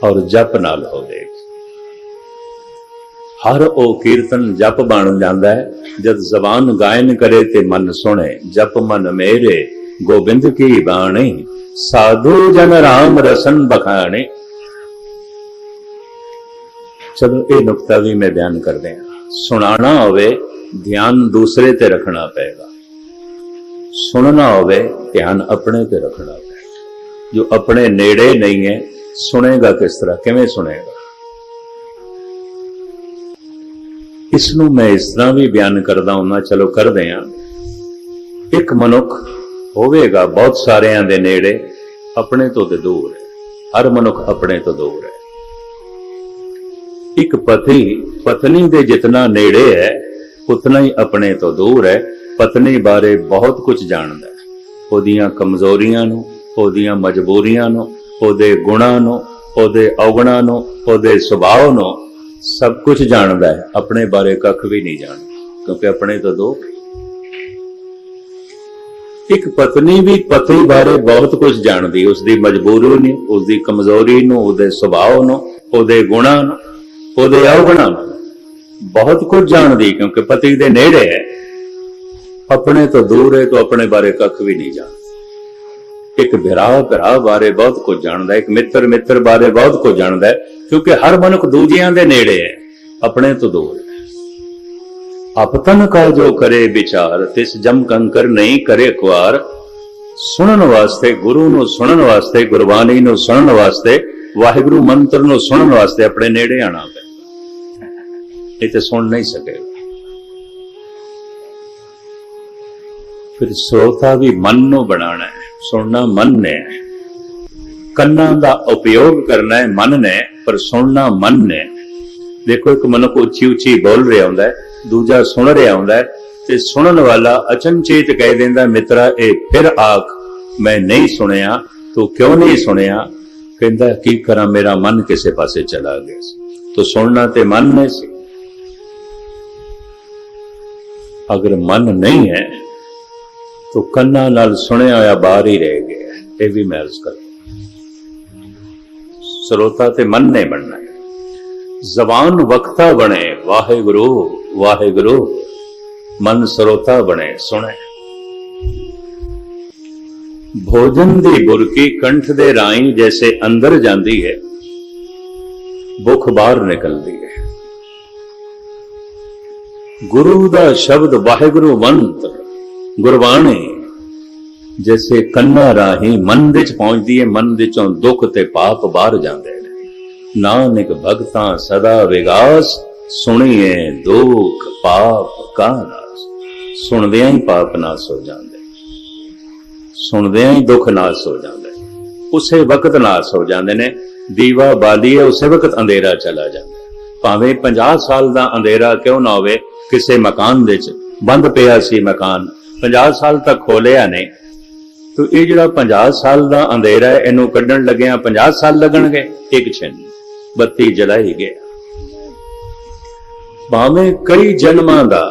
और जप नाल हो जाएगी। हर ओ कीर्तन जप बन जाता है जब जबान गायन करे ते मन सुने। जप मन मेरे गोबिंद की बाणी, साधु जन राम रसन बखाने। चलो ये नुकता भी मैं बयान कर दें। सुनाना होवे ध्यान दूसरे ते रखना पड़ेगा, सुनना होवे ध्यान अपने ते रखना पड़ेगा। जो अपने नेड़े नहीं है सुनेगा किस तरह, किवें सुनेगा? इसनूं मैं इस तरह भी बयान करदा हूं, चलो कर दें। एक मनुख होवेगा बहुत सारियां दे नेड़े, अपने तो ते दूर है। हर मनुख अपने तो दूर है। एक पति पत्नी दे जितना नेड़े है उतना ही अपने तो दूर है। पत्नी बारे बहुत कुछ जानदा है, ओदियां कमजोरियां नूं, ओदियां मजबूरियां नूं, ओदे गुणां नूं, ओदे अवगुणां नूं, ओदे सुभाव नूं सब कुछ जानदा है। अपने बारे कख भी नहीं जानदा, क्योंकि अपने तो दो। एक पत्नी भी पति बारे बहुत कुछ जानदी, उसकी मजबूरी नूं, उसकी कमजोरी नूं, ओदे सुभाव नूं, ओदे गुणां नूं, ओदे अवगुणां नूं बहुत कुछ जानदी, क्योंकि पति दे नेड़े है। अपने तो दूर है तो अपने बारे कख भी नहीं जानदा। एक भरा बारे बहुत कुछ जानदा है, एक मित्र बारे बहुत कुछ जानदा है, क्योंकि हर मनुख दूजियां दे नेड़े है, अपने तो दूर है। अपतन का जो करे विचार, तिस जम कंकर नहीं करे कुआर। सुनन वास्ते गुरु नूं सुनन वास्ते, गुरबाणी नूं सुनन वास्ते, वाहिगुरु मंत्र नूं सुनन वास्ते अपने नेड़े आना पे, नहीं तो सुन नहीं सकेगा। फिर श्रोता भी मन नूं बनाना है, सुनना मन ने है, कन्ना दा उपयोग करना है मन ने, पर सुनना मन ने। देखो एक मनुख उच्ची उच्ची बोल रहा होंदा है, दूजा सुन रहा होंदा है, ते सुनन वाला अचनचेत कह देंदा, मित्रा ए फिर आख मैं नहीं सुनिया। तो क्यों नहीं सुनिया? कहंदा की करा, मेरा मन किसे पासे चला गया। तो सुनना ते मन ने सी। अगर मन नहीं है तो कन्ना नाल सुनिया होया बाहर ही रह गया। ये भी मैं अर्ज कर, श्रोता ते मन ने बनना है। जबान वक्ता बने, वाहिगुरु वाहिगुरु, मन श्रोता बने, सुने। भोजन दी बुरकी कंठ दे राई जैसे अंदर जाती है, भुख बाहर निकलती है। गुरु दा शब्द वाहिगुरु मंत्र गुरबाणी जैसे कन्ना राही मन विच पहुंचती है, मन विचों दुख ते पाप बाहर जाते हैं। नानक भगतां सदा विगास, सुनिए दुख पाप का नाश। सुनदियां ही पाप नाश हो जाते, सुनदियां ही दुख नाश हो जाते, उसे वक्त नाश हो जाते ने। दीवा बालीए उसे वक्त अंधेरा चला जाता। भावें 50 साल का अंधेरा क्यों ना होवे, किसी मकान विच बंद पिया सी मकान, 50 साल तक खोलिया नहीं, तो ये जिहड़ा 50 साल का अंधेरा है, इनू कड्ढण लग्गियां 50 साल लगणगे। एक छिन बत्ती जलाई गया। भावें कई जन्मां दा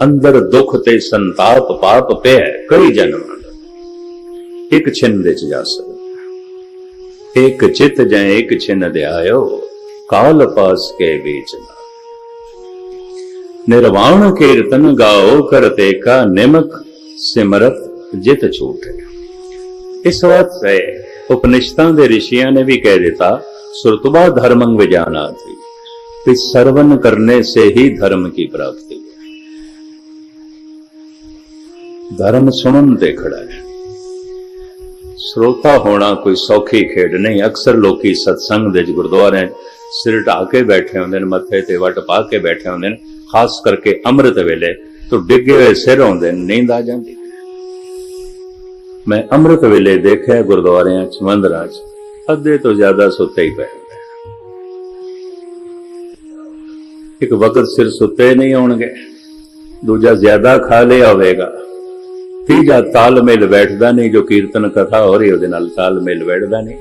अंदर दुख ते संताप पाप पे है, कई जन्मां दा, एक छिन विच जा सकदा। एक चित जय एक छिन ध्यायो, काल पास के बीच ना। निर्वाण कीर्तन गाओ करते का, निमक सिमरत जित छूटे। इस बात से उपनिषदां दे ऋषियां ने भी कह देता, श्रुतवा धर्मं विजानाति, कि श्रवण करने से ही धर्म की प्राप्ति है। धर्म सुनन ते खड़ा है। श्रोता होना कोई सौखी खेड नहीं। अक्सर लोग सत्संग दे गुरुद्वारे सिर ढा के बैठे होंदे ने, मत्थे ते वट पा के बैठे होंदे ने, खास करके अमृत वेले तो डिगे हुए सिर होंदे, नींद आ जाती। मैं अमृत वेले देखे गुरुद्वारियां च मंदिरां च अद्धे तो ज्यादा सुते ही पे। एक वक्त सिर सुते नहीं होणगे, दूजा ज्यादा खा लिया होवेगा, तीजा तालमेल बैठदा नहीं। जो कीर्तन कथा हो रही उहदे नाल तालमेल बैठदा नहीं।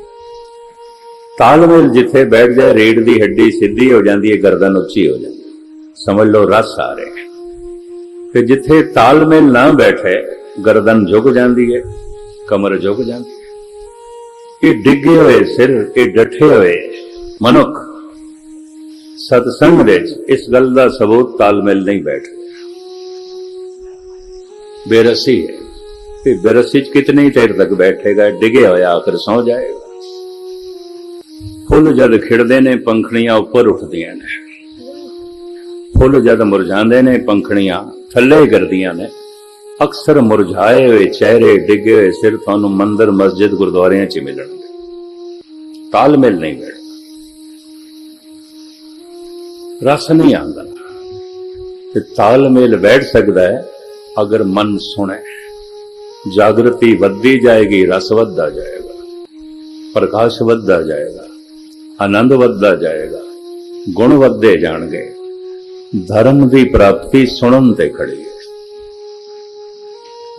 तालमेल जिथे बैठ जाए, रीढ़ दी हड्डी सीधी हो जाती है, गर्दन उच्ची हो जाती, समझ लो रस आ रहे। कि जिथे तालमेल ना बैठे, गर्दन झुक जाती है, कमर झुक जाती है। ये डिगे हुए सिर, ये डटे हुए मनुख सत्संग विच इस गल का सबूत तालमेल नहीं बैठ रहा, बेरसी है। फिर बेरसी कितनी देर तक बैठेगा? डिगे होया आखिर सौ जाएगा। फुल जद खिड़दे ने, पंखड़ियां उपर उठदियां ने। फुल जद मुरझांदे ने, पंखड़ियां थल्ले करदियां ने। अक्सर मुरझाए हुए चेहरे, डिगे हुए सिर थानू मंदिर मस्जिद गुरुद्वारियां च मिलणगे। तालमेल नहीं बैठता, रस नहीं आंदा। तालमेल बैठ सकता है अगर मन सुने। जागृति वधदी जाएगी, रस वधदा जाएगा, प्रकाश वधदा जाएगा, आनंद वधदा जाएगा, गुण वधदे जाणगे। धर्म की प्राप्ति सुनन ते खड़ी है।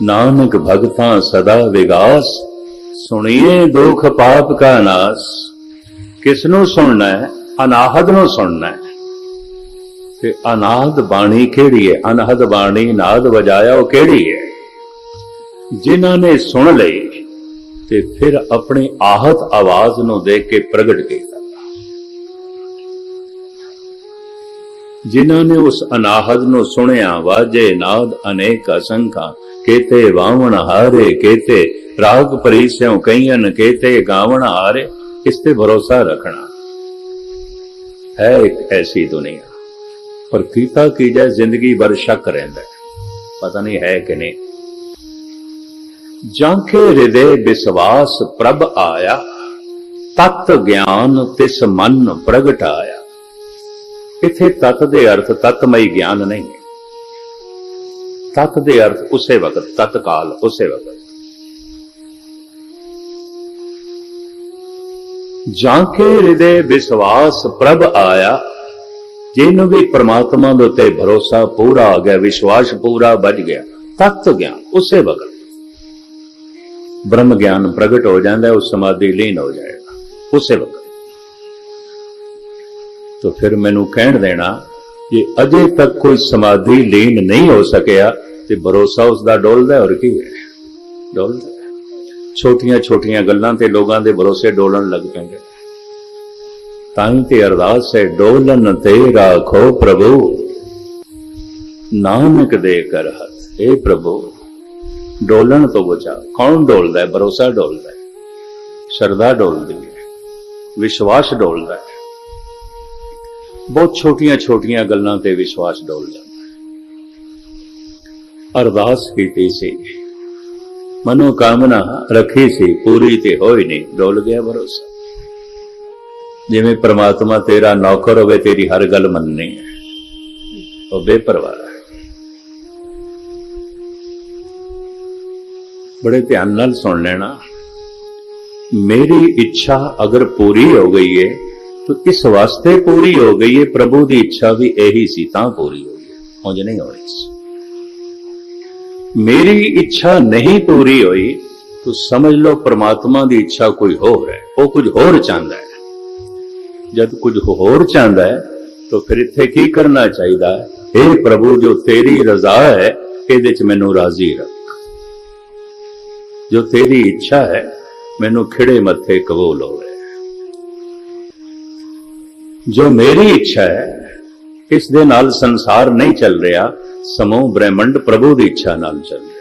नानक भगतां सदा विगास, सुनिए दुख पाप का नास। किसनों सुनना है? अनाहद नूं सुनना है। ते अनाहद बाणी केड़ी है? अनहद बाणी नाद वजाया वो केड़ी है? जिन्हां ने सुन लई ते फिर अपनी आहत आवाज नूं देख के प्रगट किया। जिन्हां ने उस अनाहद नूं सुनिया, वाजे नाद अनेक असंख्या, केते वावण हारे केते राग परीस्यों कईयन, केते गावण हारे। इस पे भरोसा रखना है। एक ऐसी दुनिया पर कीता की जाए, जिंदगी भर शक रहिंदा है, पता नहीं है कि नहीं। जांके हृदय विश्वास प्रभ आया, तत् ज्ञान तिस मन प्रगटाया। इथे तत् दे अर्थ तत्मय ज्ञान नहीं है। तत् दे अर्थ उसे वक्त, तत्काल, उसे वक्त। जांके हृदय विश्वास प्रभ आया, जिन्हों भी परमात्मा दे उत्ते भरोसा पूरा आ गया, विश्वास पूरा बच गया, तत्त ज्ञान उसे वक्त ब्रह्म ज्ञान प्रगट हो जाता है, उस समाधि लीन हो जाएगा उसे वक्त। तो फिर मैनू कहण देना कि अजे तक कोई समाधि लीन नहीं हो सकिया तो भरोसा उसका डोलदा है। और की है? डोलदा है। छोटियां छोटियां गल्लां ते लोगां दे भरोसे डोलन लग पैंदे। ताई ते अरदास है, डोलन ते राखो प्रभु, नानक दे कर हथ। हे प्रभु डोलन तो बचा। कौन डोलदा है? भरोसा डोलदा है, श्रद्धा डोलदी है, विश्वास डोलदा है। बहुत छोटियां छोटियां गल्लां ते विश्वास डोल जाता है। अरदास कीती सी, मनोकामना रखी सी, पूरी ते होई नहीं, डोल गया भरोसा। जिवें परमात्मा तेरा नौकर होवे, तेरी हर गल मननी है, वो बेपरवाह है। बड़े ध्यान नाल सुन लेना। मेरी इच्छा अगर पूरी हो गई है तो इस वास्ते पूरी हो गई है, प्रभु की इच्छा भी यही सी, तां पूरी हो गई, उंज नहीं होनी सी। मेरी इच्छा नहीं पूरी हुई तो समझ लो परमात्मा की इच्छा कोई होर है, वो कुछ होर चाहता है। जब कुछ होर चाहता है तो फिर इत्थे की करना चाहिए? हे प्रभु जो तेरी रजा है इहदे च मैनू राजी रख, जो तेरी इच्छा है मैनू खिड़े मत्थे कबूल होवे। जो मेरी इच्छा है इस दे नाल संसार नहीं चल रहा, समूह ब्रह्मंड प्रभु की इच्छा नाल चल रहा।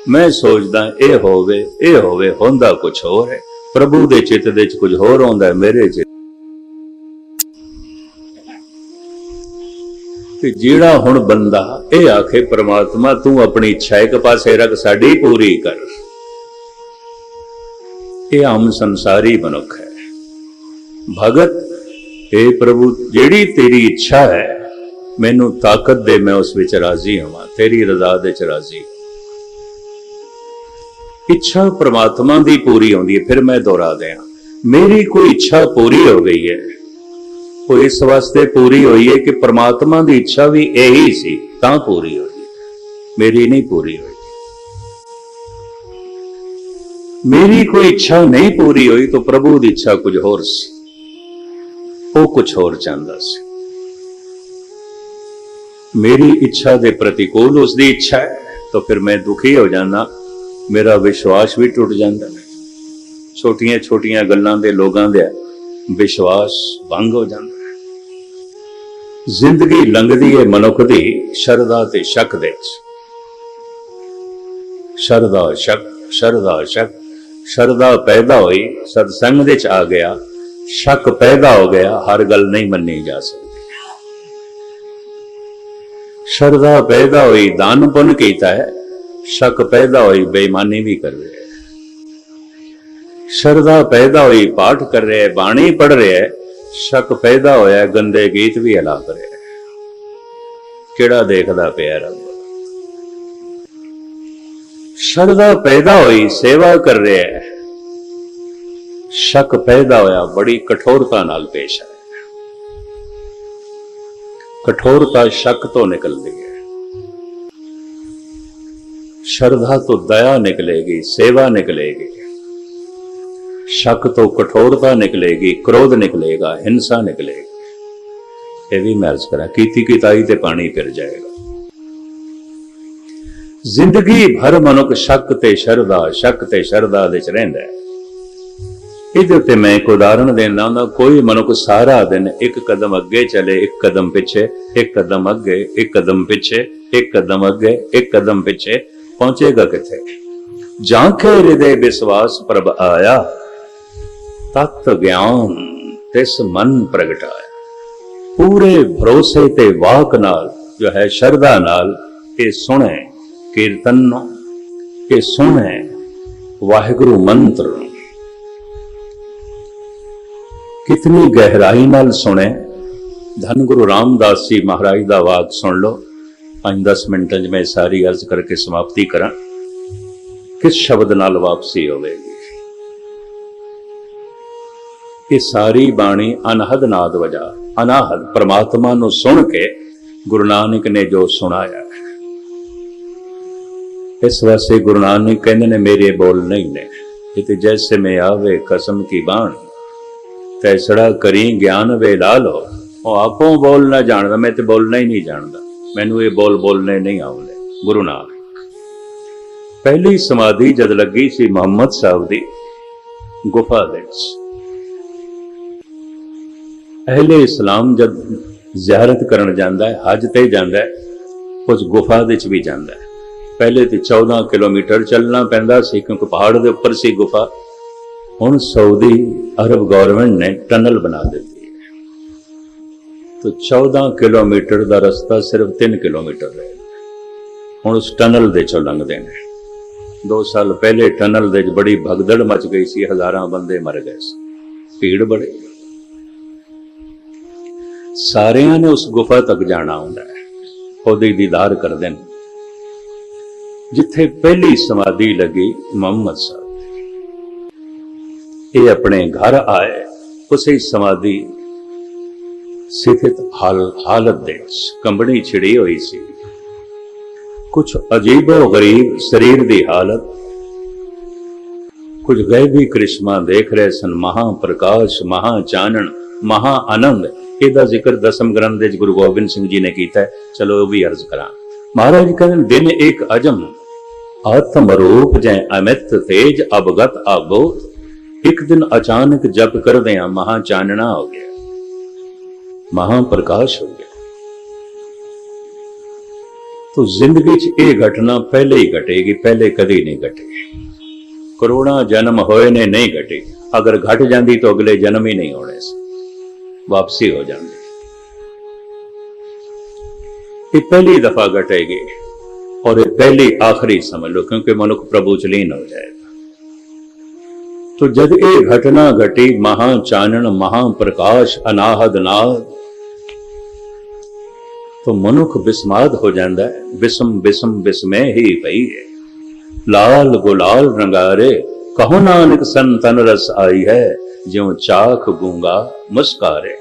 मैं सोचदा ए होवे, होंदा कुछ होर है, प्रभु दे चित दे च कुछ होर होंदा है, मेरे चित। ते जिहड़ा हुण बंदा ए आखे परमात्मा तू अपनी इच्छा एक पासे रख, साडी पूरी कर, ये आम संसारी मनुख है। भगत हे प्रभु जेड़ी तेरी इच्छा है मैनू ताकत दे, मैं उस विच राजी होवां, तेरी रजा दे च राजी। इच्छा परमात्मा दी पूरी होंदी है। फिर मैं दोहरा दिया, मेरी कोई इच्छा पूरी हो गई है, वो इस वास्ते पूरी हुई है कि परमात्मा की इच्छा भी यही सी, तां पूरी हुई, मेरी नहीं पूरी हुई। मेरी कोई इच्छा नहीं पूरी हुई तो प्रभु की इच्छा कुछ होर सी, वो कुछ होर चाहता सी। मेरी इच्छा के प्रतिकूल उसकी इच्छा है तो फिर मैं दुखी हो जाना, मेरा विश्वास भी टूट जाता है। छोटियां छोटियां गल्लां दे लोगां दे विश्वास भंग हो जाता है। जिंदगी लंघदी है मनुख दी शरदा ते शक दे, शरदा शक, शरदा शक। शरदा पैदा हुई सत्संग दे च आ गया, शक पैदा हो गया, हर गल नहीं मन्नी जा सकती। शरदा पैदा हुई दान पुण्य कीता है, शक पैदा हुई बेईमानी भी कर रहे है। शरदा पैदा हुई पाठ कर रहे है, बाणी पढ़ रहे है, शक पैदा होया गंदे गीत भी हला कर रहे है। केड़ा देखदा पिया रब। शरदा पैदा हुई सेवा कर रहे है, शक पैदा होया बड़ी कठोरता नाल पेश आए। कठोरता शक तो निकलती है। श्रद्धा तो दया निकलेगी, सेवा निकलेगी, शक तो कठोरता निकलेगी, क्रोध निकलेगा, हिंसा निकलेगी। ये भी मैं अर्ज करा, कीती किताई ते पानी फिर जाएगा। जिंदगी भर मनुख शक ते शरदा दे च रहिंदा है। इहदे उत्ते मैं एक उदाहरण देना हुंदा, कोई मनुख सारा दिन एक कदम अगे चले, एक कदम पिछे, एक कदम अगे, एक कदम पिछे, एक कदम अगे, एक कदम पिछे, पहुंचेगा किथे? जांखे हृदय विश्वास प्रभ आया, तत् ज्ञान तिस मन प्रगटाया। पूरे भरोसे ते वाक नाल जो है शरदा नाल ये सुने कीर्तन, ये सुने वाहिगुरु मंत्र, कितनी गहराई नाल सुने। धन गुरु रामदास जी महाराज दा वाक सुन लो। 5-10 मिनट में सारी अर्ज करके समाप्ति करा। किस शब्द नाल वापसी होवेगी? ये सारी बाणी अनहद नाद वजा, अनाहद परमात्मा नू सुन के गुरु नानक ने जो सुनाया। इस वास्ते गुरु नानक कहते ने मेरे बोल नहीं ने, ये जैसे में आवे कसम की बाणी, तैसड़ा करी ज्ञान वे ला लो। वो आपो बोलना जानदा, मैं तो बोलना ही नहीं जानदा, मैनू ये बोलने नहीं आउंदे। गुरु नानक पहली समाधि जद लगी सी मुहम्मद साहब दी गुफा दे विच, अहले इस्लाम जब ज़ियारत करन जांदा है, हज ते जांदा है, उस गुफा दे विच भी जांदा है। पहले तो 14 किलोमीटर चलना पैंदा सी क्योंकि पहाड़ के उपर सी गुफा। हुण सऊदी अरब गवर्नमेंट ने टनल बना दी है, तो 14 किलोमीटर का रस्ता सिर्फ 3 किलोमीटर रहे। हुण उस टनल दे चों लंघदे ने। 2 साल पहले टनल दे बड़ी भगदड़ मच गई सी, हज़ारां बंदे मर गए सी, भीड़ बड़ी। सारियां ने उस गुफा तक जाना हुंदा है, ओहदी दीदार करदे ने। जिथे पहली समाधि लगी मुहम्मद साहब, ये अपने घर आए, उसे समाधि स्थित हालत दे कंबनी छिड़ी हुई सी। कुछ अजीबो गरीब शरीर की हालत, कुछ गैबी करिश्मा देख रहे सन। महाप्रकाश, महाचानन, महा आनंद, इसका जिक्र 10वें ग्रंथ दे गुरु गोबिंद सिंह जी ने किया है। चलो वो भी अर्ज करा। महाराज कहते दिन एक अजम आत्म रूप जै अमित तेज अवगत आबोध। एक दिन अचानक जप कर दिया, महाचानना हो गया, महाप्रकाश हो गया। तो जिंदगी च ये घटना पहले ही घटेगी, पहले कभी नहीं घटेगी। करोड़ों जन्म होए ने नहीं घटी। अगर घट जाती तो अगले जन्म ही नहीं होने से, वापसी हो जाती। ये पहली दफा घटेगी और ये पहली आखिरी समझ लो, क्योंकि मनुष्य प्रभु च लीन हो जाएगा। तो जब ये घटना घटी, महाचानन, महाप्रकाश, अनाहद नाद, तो मनुष्य बिस्माद हो जाता है। बिस्म बिस्म बिस्मय ही पई है, लाल गुलाल रंगारे, कहो नानक संतन रस आई है, ज्यों चाख गूंगा मुस्कारे।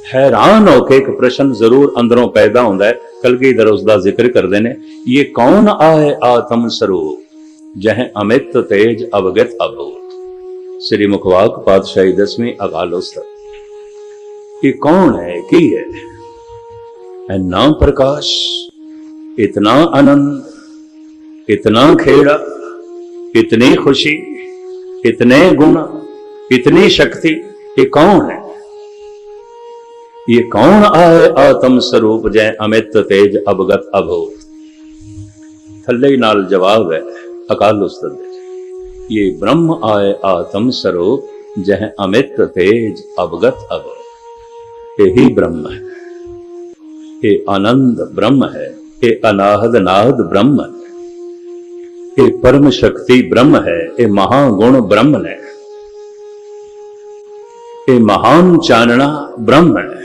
हैरान होके एक प्रश्न जरूर अंदरों पैदा होता है। कलगीधर उसका जिक्र करते हैं, ये कौन आए आत्म स्वरूप, जह अमित तेज अवगत अबोध। श्री मुखवाक पातशाही 10वीं अकाल उस्तत। ये कौन है, की है नाम प्रकाश, इतना आनंद, इतना खेड़ा, इतनी खुशी, इतने गुण, इतनी शक्ति, ये कौन है? ये कौन आए आत्म स्वरूप जय अमित तेज अवगत अबोध। थल्ले नाल जवाब है अकाल उस्तत, ये ब्रह्म आए आत्म स्वरूप जह अमित तेज अवगत अबोध। यही ब्रह्म है, ये आनंद ब्रह्म है, ये अनाहद नाद ब्रह्म है, ये परम शक्ति ब्रह्म है, ये महागुण ब्रह्म है, ये महान चानना ब्रह्म है।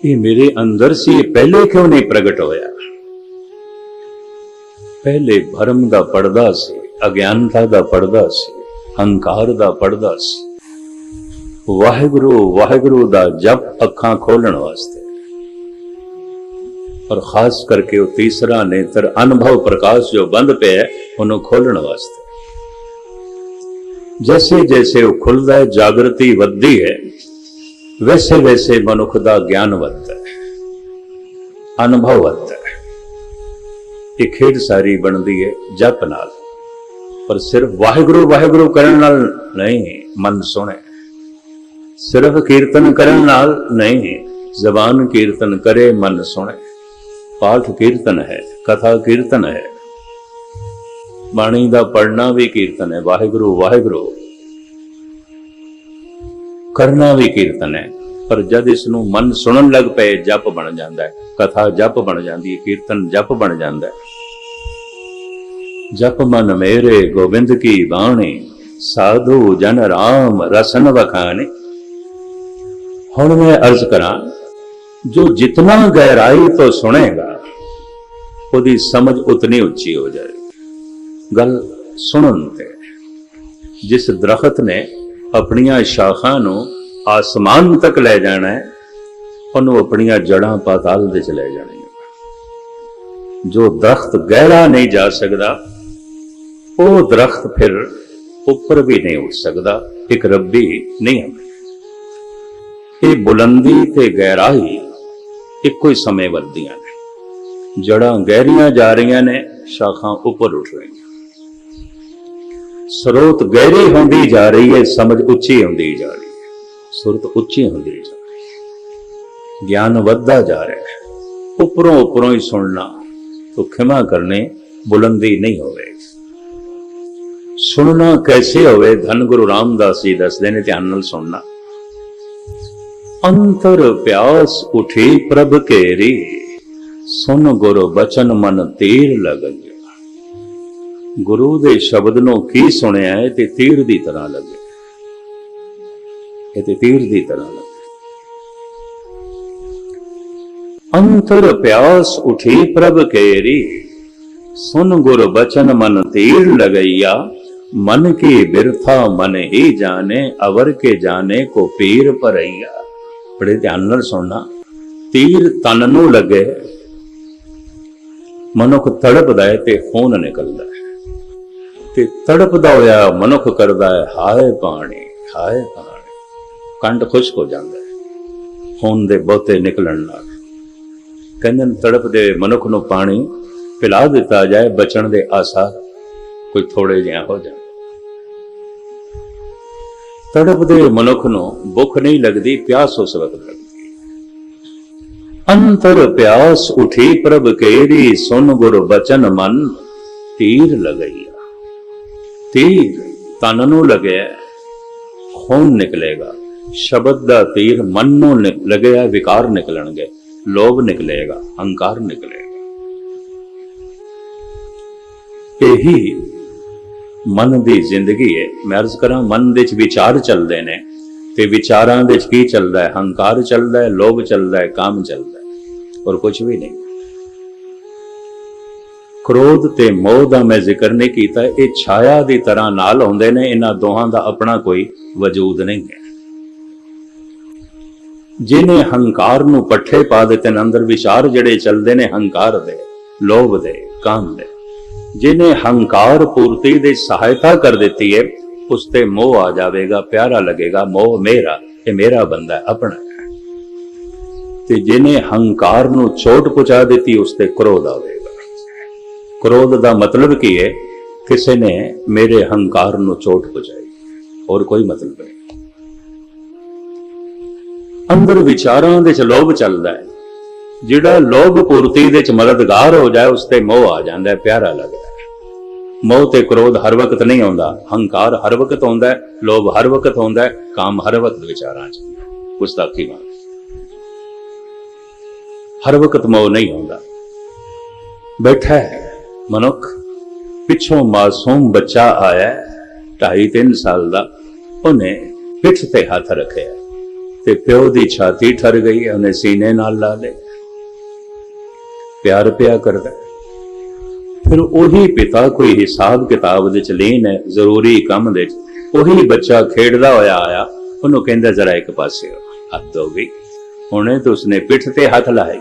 ये मेरे अंदर से ये पहले क्यों नहीं प्रकट होया? पहले भरम दा पर्दा से, अज्ञानता दा पर्दा से, अहंकार दा पर्दा से। वाहिगुरु वाहिगुरु दा जप अखां खोलण वास्ते, और खास करके वो तीसरा नेत्र अनुभव प्रकाश जो बंद पे है उन्होंने खोलने वास्ते। जैसे जैसे वो खुलता है जागृति वधदी है, वैसे वैसे मनुख का ज्ञान वधता है, अनुभव वधता है। ये खेड सारी बनती है जप नाल, पर सिर्फ वाहिगुरु वाहिगुरु करन नाल नहीं मन सुने, सिर्फ कीर्तन करन नाल नहीं, जबान कीर्तन करे मन सुने। पाठ कीर्तन है, कथा कीर्तन है, बाणी दा पढ़ना भी कीर्तन है, वाहिगुरु वाहिगुरु करना भी कीर्तन है। पर जद इसनों मन सुनन लग पे जप बन जाता है, कथा जप बन जाती है, कीर्तन जप बन जाता है। जप मन मेरे गोविंद की बाणी, साधु जन राम रसन वखाने। हुण मैं अर्ज करा, जो जितना गहराई तो सुनेगा उसकी समझ उतनी उच्ची हो जाएगी। गल सुनन ते जिस दरखत ने अपनिया शाखा नू आसमान तक ले जाना है, उन्होंने अपनिया जड़ां पाताल दे च ले जानी। जो दरख्त गहरा नहीं जा सकता, वो दरख्त फिर ऊपर भी नहीं उठ सकता, एक रब्बी नहीं है। ये बुलंदी ते गहराई इको ही समय वधदियां ने, जड़ां गहरियां जा रही ने, शाखां ऊपर उठ रही। स्रोत गहरी होंदी जा रही है, समझ उच्ची होंदी जा रही है, सुरत उच्ची होंदी जा रही है, ज्ञान वधदा जा रहा है। उपरों उपरों ही सुनना तो क्षमा करने बुलंदी नहीं होगी। सुनना कैसे होवे, धन गुरु रामदास जी दसदे ने, ध्यान नाल सुनना। अंतर प्यास उठी प्रभ केरी, सुन गुरु बचन मन तीर लग गया। गुरु दे शब्द नो की सुनिया है ते तीर दी तरह लगे, ये ते तीर दी तरह लगे। अंतर प्यास उठी प्रभ केरी, सुन गुरु बचन मन तीर लगैया। मन की बिरथा मन ही जाने, अवर के जाने को पीर परैया। बड़े ध्यान नाल सुनना। तीर तन नू लगे, मनुख तड़पदा है ते खून निकलदा है, ते तड़पदा होया मनुख करदा है हाय पानी हाय पानी, कंठ खुश्क हो जाता है खून दे बहुते निकलन नाल। कहंदे ने तड़पदे मनुख नू पानी पिला दिता जाए, बचण दे आसार कोई थोड़े जिहा हो जाए। तड़पदे मनुख नू भुख नहीं लगती, प्यास उस वक्त लगती। अंतर प्यास उठी प्रभ केरी, सुन गुरु बचन मन तीर लगैया। तीर तन नू लगे, खून निकलेगा। शब्द दा तीर मन नू लगे, विकार निकलणगे, लोभ निकलेगा, अहंकार निकलेगा। यही मन की जिंदगी है। मैं अर्ज करा, मन दे विचार चलते हैं, ते विचारां दे की चलता है, अहंकार चलता है, लोभ चलता है, काम चलता है, और कुछ भी नहीं। क्रोध ते मोह दा मैं जिक्र नहीं किया, ये छाया की तरह नाल आउंदे ने, इन्हां दोहां दा अपना कोई वजूद नहीं है। जिन्हें हंकार नू पट्ठे पा दिते ने, अंदर विचार जड़े चलते ने हंकार दे, लोभ दे, काम दे, जिन्हें हंकार पूर्ति दे सहायता कर देती है, उसते मोह आ जाएगा, प्यारा लगेगा, मोह मेरा, ये मेरा बंदा है, अपना है। ते जिन्हें हंकार नू चोट पहुंचा देती, उसते क्रोध आवेगा। क्रोध दा मतलब की है, किसी ने मेरे हंकार नू चोट पहुंचाई, और कोई मतलब नहीं। अंदर विचारां दे च लोभ चलता है, जिहड़ा लोभ पूर्ति दे च मददगार हो जाए, उसते मोह आ जाता है, प्यारा लगता है। मोह ते क्रोध हर वक्त नहीं आता, हंकार हर वक्त आता है, लोभ हर वक्त आता है, काम हर वक्त विचारां च, गुस्ताखी मार हर वक्त मोह नहीं आता। बैठा है मनुख, पिछों मासूम बच्चा आया 2.5-3 साल का, उन्हें पिठ ते हाथ रखे, ते प्यो दी छाती ठर गई, उन्हें सीने नाल ला ले, प्यार पिया करता है। फिर वही पिता कोई हिसाब किताब दे च लीन है, जरूरी काम दे, वही बच्चा खेडदा होया आया, उन्होंने कहंदा जरा एक पासे हद हो गई, हुणे तो उसने पिठ ते हाथ लाए,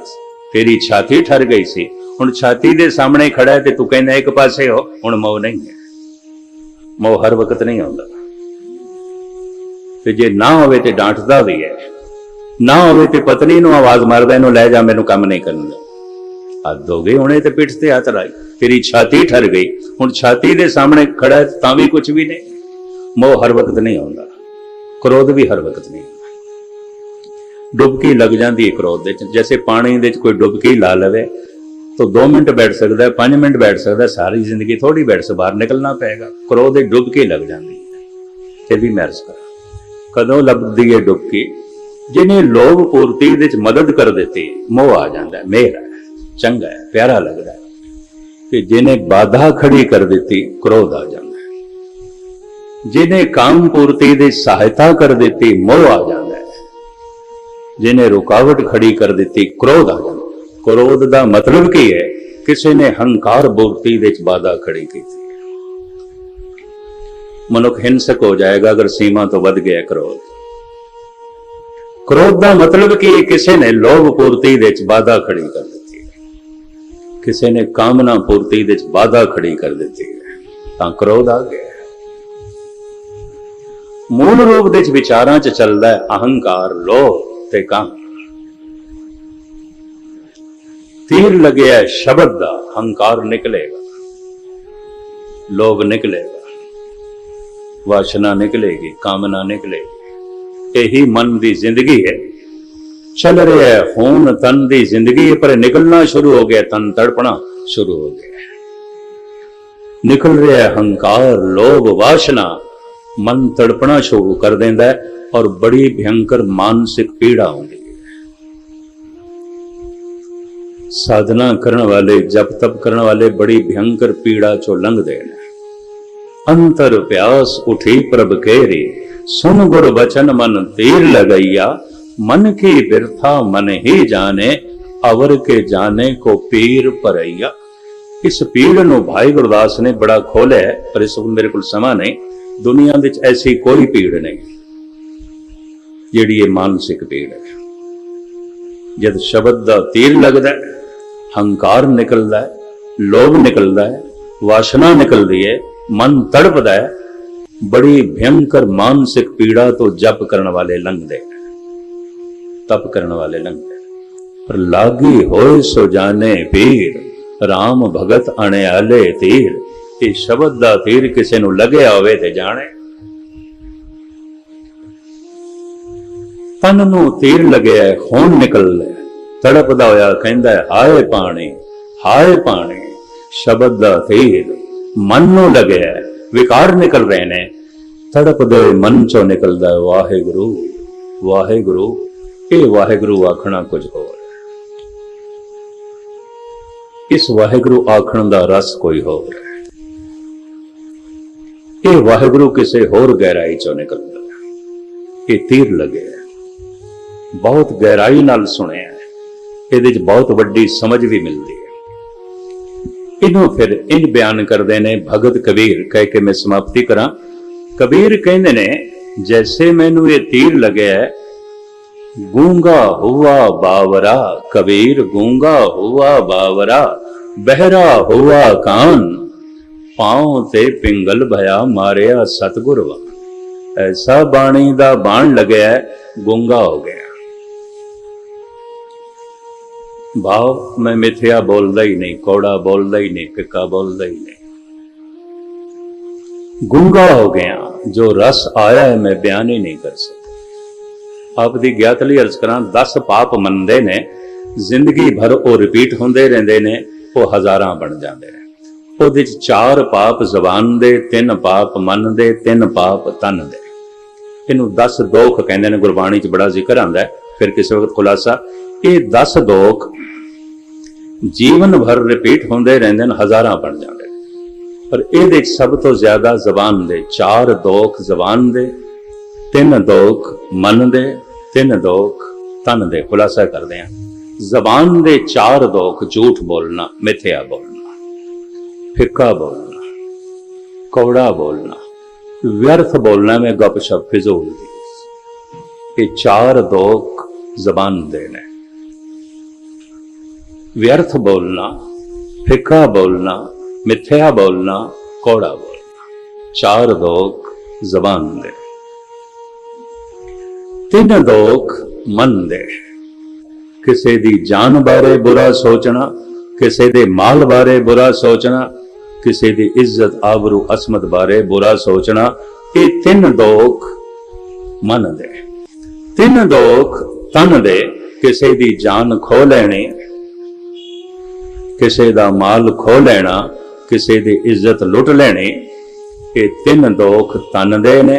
तेरी छाती ठर गई सी, हुण छाती दे सामने खड़ा है ते तू कहना एक पासे हो। हुण मोह नहीं है, मोह हर वक्त नहीं आउंदा। ते जे ना होवे ते डांटदा भी है, ना होवे ते पत्नी नूं आवाज मारदा इहनूं लै जा, मैनूं काम नहीं करन दे। हद हो गई, हुणे ते पिठ ते हथ लाई, तेरी छाती ठर गई, हुण छाती दे सामने खड़ा है तां भी कुछ भी नहीं। मोह हर वक्त नहीं आउंदा, क्रोध भी हर वक्त नहीं आउंदा। डुबकी लग जाती है क्रोध दे, जैसे पानी दे कोई डुबकी ला लवे तो 2 मिनट बैठ सकता है, 5 मिनट बैठ सकता है, सारी जिंदगी थोड़ी बैठ से बाहर निकलना पेगा। क्रोध दे डुबकी लग जाती है। फिर भी मैं अर्ज करा, कदों लगती है डुबकी, जिन्हें लोभ पूर्ति दे मदद कर देती मोह आ जाता है, मेरा चंगा है, प्यारा लगता है। कि जिन्हें बाधा खड़ी कर देती क्रोध आ जाता है, जिन्हें काम पूर्ति की सहायता कर देती मोह आ जाता है, जिन्हें रुकावट खड़ी कर देती क्रोध आ जाता है। क्रोध का मतलब की है, किसी ने हंकार पूर्ति दे बाधा खड़ी की। मनुख हिंसक हो जाएगा अगर सीमा तो वध गया क्रोध। क्रोध का मतलब कि किसी ने लोभ पूर्ति दे बाधा खड़ी कर देती है, किसी ने कामना पूर्ति दे बाधा खड़ी कर देती है, तां क्रोध आ गया। मूल रूप दे विचारां च चलदा है अहंकार, लोभ ते काम। तीर लगे है शब्द दा, हंकार निकलेगा, लोभ निकलेगा, वासना निकलेगी, कामना निकलेगी। यही मन की जिंदगी है। चल रहा है खून तन की जिंदगी है, पर निकलना शुरू हो गया, तन तड़पना शुरू हो गया। निकल रहा है हंकार, लोभ, वासना, मन तड़पना शुरू कर देता है और बड़ी भयंकर मानसिक पीड़ा होती है। साधना करने वाले, जप तप करने वाले बड़ी भयंकर पीड़ा चो लंघते हैं। अंतर प्यास उठी प्रभ केरी, सुन गुर वचन मन तीर लगैया। मन की बिरथा मन ही जाने, अवर के जाने को पीर परैया। इस पीड़ नूं भाई गुरदास ने बड़ा खोलिया है, पर इस मेरे को समा नहीं। दुनिया में ऐसी कोई पीड़ नहीं जिहड़ी ये मानसिक पीड़ है। जद शब्द दा तीर लगता है, हंकार निकलता है, लोभ निकलता है, वासना निकलती है, मन तड़पदा है, बड़ी भयंकर मानसिक पीड़ा तो जप करने वाले लंघदे, तप करने वाले लंघदे। पर लागी होए सो जाने पीर, राम भगत अणियाले तीर। ये शब्द दा तीर किसी नूं लगया होवे ते जाने। तन नूं तीर लगया है, खून निकलदा है, तड़पदा होया कहंदा है हाय पानी, हाय पानी। शब्द दा तीर मन नूं लगया है, विकार निकल रहे ने, तड़पदे मन चो निकलदा है वाहेगुरु वाहेगुरु। ये वाहेगुरु आखना कुछ होर, इस वाहेगुरु आखण दा रस कोई होर है। ये वाहेगुरु किसी होर गहराई चो निकलदा है। ये तीर लगे है, बहुत गहराई नाल सुनिया है, ये बहुत वड्डी समझ भी मिलती है। इनू फिर इन बयान करते ने भगत कबीर, कह के मैं समाप्ति करा। कबीर कहते ने जैसे मैनू ये तीर लगे है, गूंगा हुआ बावरा। कबीर गूंगा हुआ बावरा, बहरा हुआ कान, पांव ते पिंगल भया मारिया सतगुरवा। ऐसा बाणी दा बाण लगे है, गूंगा हो गया। भाव मैं मिथ्या बोलदा ही नहीं, कौड़ा बोलदा ही नहीं, फिक्का बोलदा ही नहीं, गूंगा हो गया। जो रस आया है मैं बयान ही नहीं कर सकता। आप दी ज्ञात लई अर्ज करा, 10 पाप मनदे ने, जिंदगी भर वो रिपीट होंदे रहिंदे ने, वो हजारां बन जांदे ने। ਉਹਦੇ 'ਚ 4 ਪਾਪ ਜ਼ਬਾਨ ਦੇ, 3 ਪਾਪ ਮਨ ਦੇ, 3 ਪਾਪ ਤਨ ਦੇ। ਇਹਨੂੰ 10 ਦੋਖ ਕਹਿੰਦੇ ਨੇ। ਗੁਰਬਾਣੀ 'ਚ ਬੜਾ ਜ਼ਿਕਰ ਆਉਂਦਾ ਹੈ, ਫਿਰ ਕਿਸੇ ਵਕਤ ਖੁਲਾਸਾ। ਇਹ 10 ਦੋਖ ਜੀਵਨ ਭਰ ਰਿਪੀਟ ਹੁੰਦੇ ਰਹਿੰਦੇ ਨੇ, ਹਜ਼ਾਰਾਂ ਬਣ ਜਾਂਦੇ ਨੇ। ਪਰ ਇਹਦੇ 'ਚ ਸਭ ਤੋਂ ਜ਼ਿਆਦਾ ਜ਼ਬਾਨ ਦੇ 4 ਦੋਖ ਜ਼ਬਾਨ ਦੇ, 3 ਦੋਖ ਮਨ ਦੇ, 3 ਦੋਖ ਤਨ ਦੇ। ਖੁਲਾਸਾ ਕਰਦੇ ਹਾਂ। ਜ਼ਬਾਨ ਦੇ 4 ਦੋਖ: ਝੂਠ ਬੋਲਣਾ, ਮਿਥਿਆ ਬੋਲਣਾ, फिक्का बोलना, कौड़ा बोलना, व्यर्थ बोलना में गपशप फिजूल दी। ये 4 दोख जबान देने। व्यर्थ बोलना, फिक्का बोलना, मिथ्या बोलना, कौड़ा बोलना, 4 दोख जबान दे। 3 दोख मन दे। किसी दी जान बारे बुरा सोचना, किसी दे माल बारे बुरा सोचना, किसी दी इज्जत आबरू असमत बारे बुरा सोचना, ये 3 दोख मन दे। 3 दोख तन दे। किसी दी जान खो लेनी, किसी दा माल खो लेना, किसी दी इज्जत लुट लेनी, ये 3 दोख तन दे ने,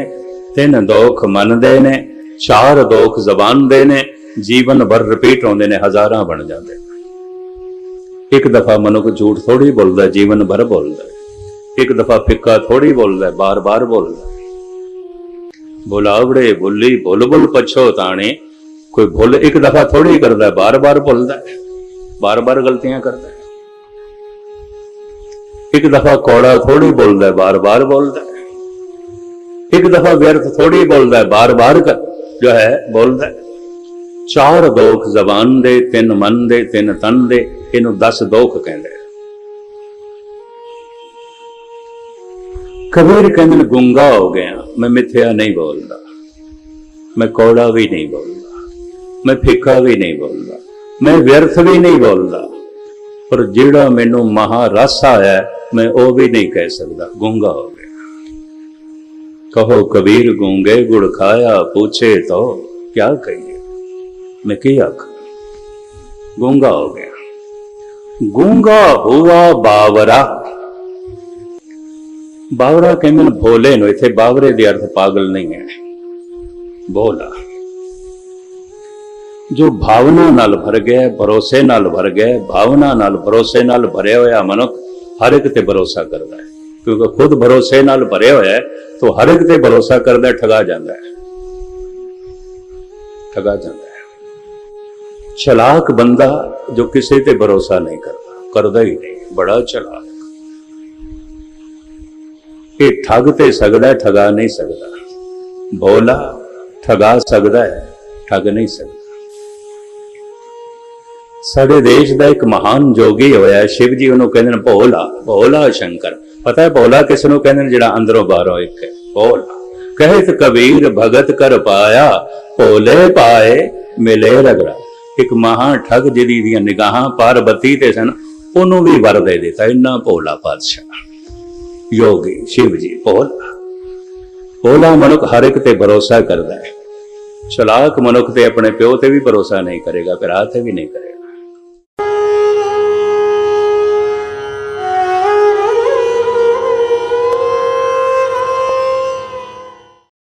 3 दोख मन दे ने, 4 दोख जबान दे ने। जीवन भर रिपीट होंदे ने, हजारां बन जाते। एक दफा मनुख झूठ थोड़ी बोलता, जीवन भर बोलता है। एक दफा फिक्का थोड़ी बोलता है, बार बार बोलता है। बुलावड़े बुली बुल बुल पछो ताने, कोई भुल एक दफा थोड़ी करता है, बार बार बोलता है, बार बार गलतियां करता है। एक दफा कौड़ा थोड़ी बोलता है, बार बार बोलता है। एक दफा व्यर्थ थोड़ी बोलता है, बार बार जो है बोलता है। 4 दोख जबान दे, 3 मन दे, 3 तन दे, इनू 10 दोख कहते हैं। कबीर कहते गुंगा हो गया, मैं मिथ्या नहीं बोलता, मैं कौड़ा भी नहीं बोलता, मैं फिक्का भी नहीं बोलता, मैं व्यर्थ भी नहीं बोलता, पर जिहड़ा मैनू महारस आया मैं वो भी नहीं कह सकता, गुंगा हो गया। कहो कबीर गूंगे गुड़ खाया, पूछे तो क्या कहिए, मैं क्या आखा, गूंगा हो गया। गूंगा हुआ बावरा। बावरा कहते भोले नो, इत्थे बावरे दे अर्थ पागल नहीं है, भोला। जो भावना नाल भर गया, भरोसे नाल भर गया, भावना नाल भरोसे नाल भरे होया मनुख हर एक ते भरोसा करता है, क्योंकि खुद भरोसे नाल भरे होया है तो हर एक ते भरोसा करता है, ठगा जाता है, ठगा जाता है। चलाक बंदा जो किसी ते भरोसा नहीं करता ही नहीं, बड़ा चलाक। ये ठग ते सकदा है, ठगा नहीं सकता। भोला ठगा सकदा है, ठग नहीं सकता। साडे देश का एक महान जोगी होया शिव जी, उन्होंने कहते हैं भोला, भोला शंकर। पता है भोला किस नूं कहते हैं? जिहड़ा अंदरों बाहरों एक है, भोला। कहत कबीर भगत कर पाया, भोले पाए मिले रगड़ा। एक महा ठग जिहदी दी निगाहां पार्वती ते सन, उन्होंने भी वर दे दिता, इन्ना भोला पातशाह योगी शिव जी। भोला भोला मनुख हर एक ते भरोसा करता है। चलाक मनुख ते अपने प्यो ते भी भरोसा नहीं करेगा, भरा ते भी नहीं करेगा।